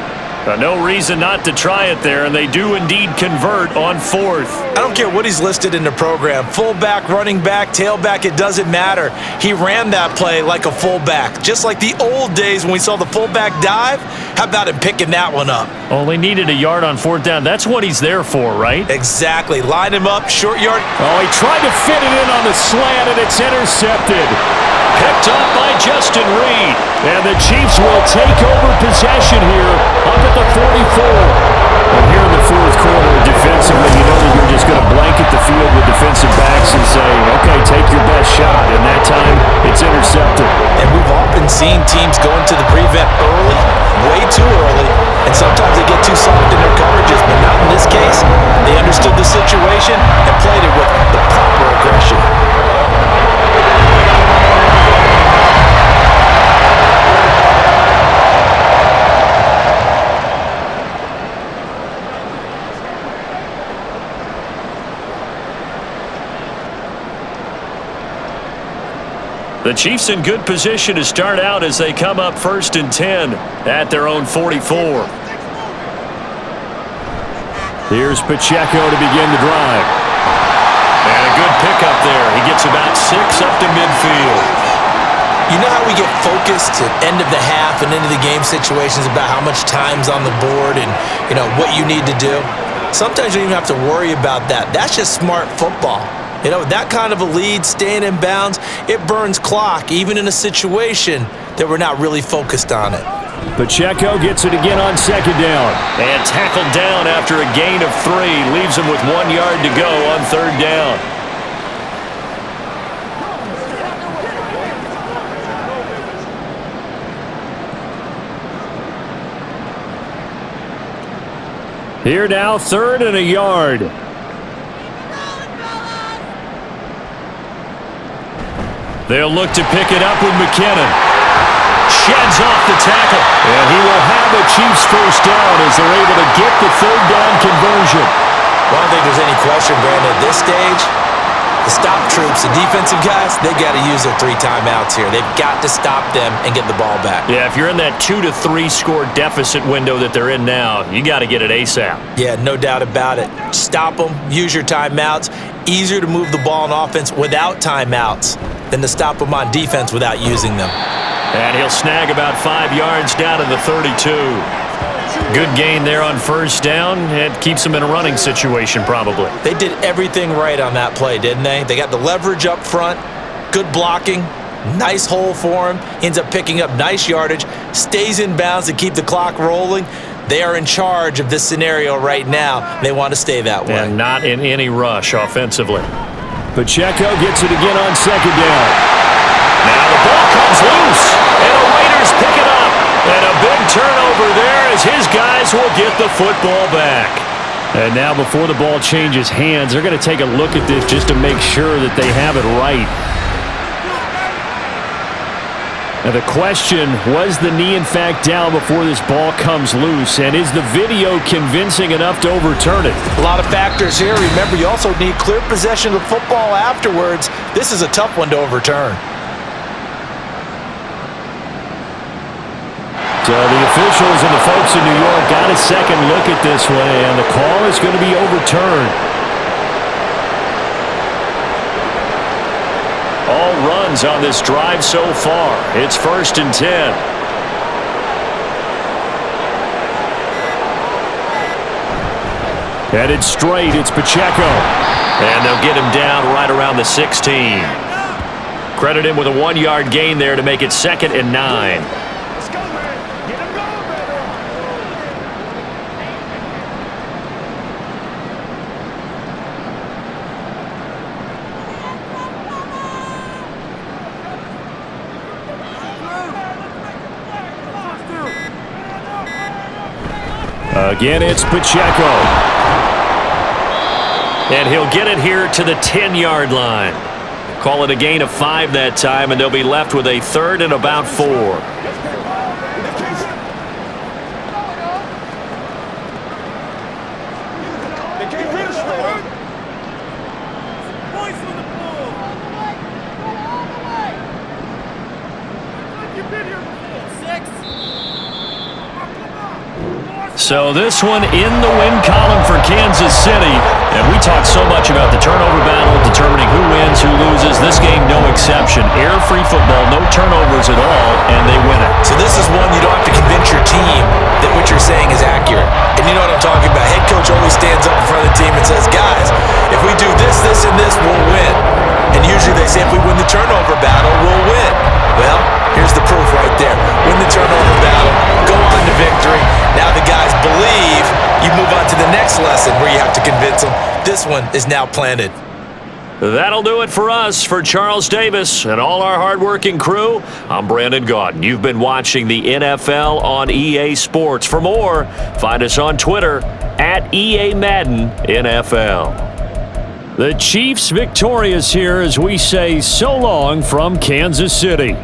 S2: No reason not to try it there, and they do indeed convert on 4th.
S4: I don't care what he's listed in the program. Fullback, running back, tailback, it doesn't matter. He ran that play like a fullback, just like the old days when we saw the fullback dive. How about him picking that one up?
S2: Only needed a yard on 4th down. That's what he's there for, right?
S4: Exactly. Line him up, short yard.
S2: Oh, he tried to fit it in on the slant, and it's intercepted. Picked up by Justin Reed. And the Chiefs will take over possession here up at the 44. And here in the 4th quarter, defensively, you know that you're just going to blanket the field with defensive backs and say, okay, take your best shot. And that time, it's intercepted.
S4: And we've often seen teams go into the prevent early, way too early, and sometimes they get too soft in their coverages. But not in this case. They understood the situation and played it with the proper aggression.
S2: The Chiefs in good position to start out as they come up 1st and 10 at their own 44. Here's Pacheco to begin the drive. And a good pickup there. He gets about 6 up to midfield.
S4: You know how we get focused at end of the half and into the game situations about how much time's on the board and, you know, what you need to do? Sometimes you don't even have to worry about that. That's just smart football. You know, that kind of a lead, staying in bounds, it burns clock, even in a situation that we're not really focused on it.
S2: Pacheco gets it again on 2nd down. And tackled down after a gain of 3. Leaves him with 1 yard to go on 3rd down. Here now, 3rd and a yard. They'll look to pick it up with McKinnon. Sheds off the tackle. And he will have a Chiefs first down as they're able to get the 3rd down conversion.
S4: Well, I don't think there's any question, Brandon, at this stage, the stop troops, the defensive guys, they got to use their 3 timeouts here. They've got to stop them and get the ball back.
S2: Yeah, if you're in that 2 to 3 score deficit window that they're in now, you got to get it ASAP.
S4: Yeah, no doubt about it. Stop them, use your timeouts. Easier to move the ball on offense without timeouts than to stop them on defense without using them.
S2: And he'll snag about 5 yards down to the 32. Good gain there on 1st down. It keeps them in a running situation probably.
S4: They did everything right on that play, didn't they? They got the leverage up front, good blocking, nice hole for him, ends up picking up nice yardage, stays in bounds to keep the clock rolling. They are in charge of this scenario right now. They want to stay that way.
S2: And not in any rush offensively. Pacheco gets it again on 2nd down. Now the ball comes loose, and the Raiders pick it up. And a big turnover there as his guys will get the football back. And now before the ball changes hands, they're going to take a look at this just to make sure that they have it right. And the question, was the knee in fact down before this ball comes loose? And is the video convincing enough to overturn it?
S3: A lot of factors here. Remember, you also need clear possession of the football afterwards. This is a tough one to overturn.
S2: So the officials and the folks in New York got a second look at this one, and the call is going to be overturned. All runs on this drive so far. It's 1st and 10. Headed straight, it's Pacheco. And they'll get him down right around the 16. Credit him with a 1-yard gain there to make it 2nd and 9.
S5: Let's go, man. Get him going,
S2: Again, it's Pacheco. And he'll get it here to the 10-yard line. Call it a gain of 5 that time, and they'll be left with a 3rd and about 4. So this one in the win column for Kansas City. And we talked so much about the turnover battle, determining who wins, who loses. This game, no exception. Air-free football, no turnovers at all, and they win it.
S4: So this is one you don't have to convince your team that what you're saying is accurate. And you know what I'm talking about. Head coach always stands up in front of the team and says, guys, if we do this, this, and this, we'll win. And usually they say if we win the turnover battle, we'll win. Well, here's the proof right there. Win the turnover battle, go on to victory. Now the guys believe. You move on to the next lesson where you have to convince them. This one is now planted.
S2: That'll do it for us. For Charles Davis and all our hardworking crew, I'm Brandon Gaudin. You've been watching the NFL on EA Sports. For more, find us on Twitter at EA Madden NFL. The Chiefs victorious here as we say so long from Kansas City.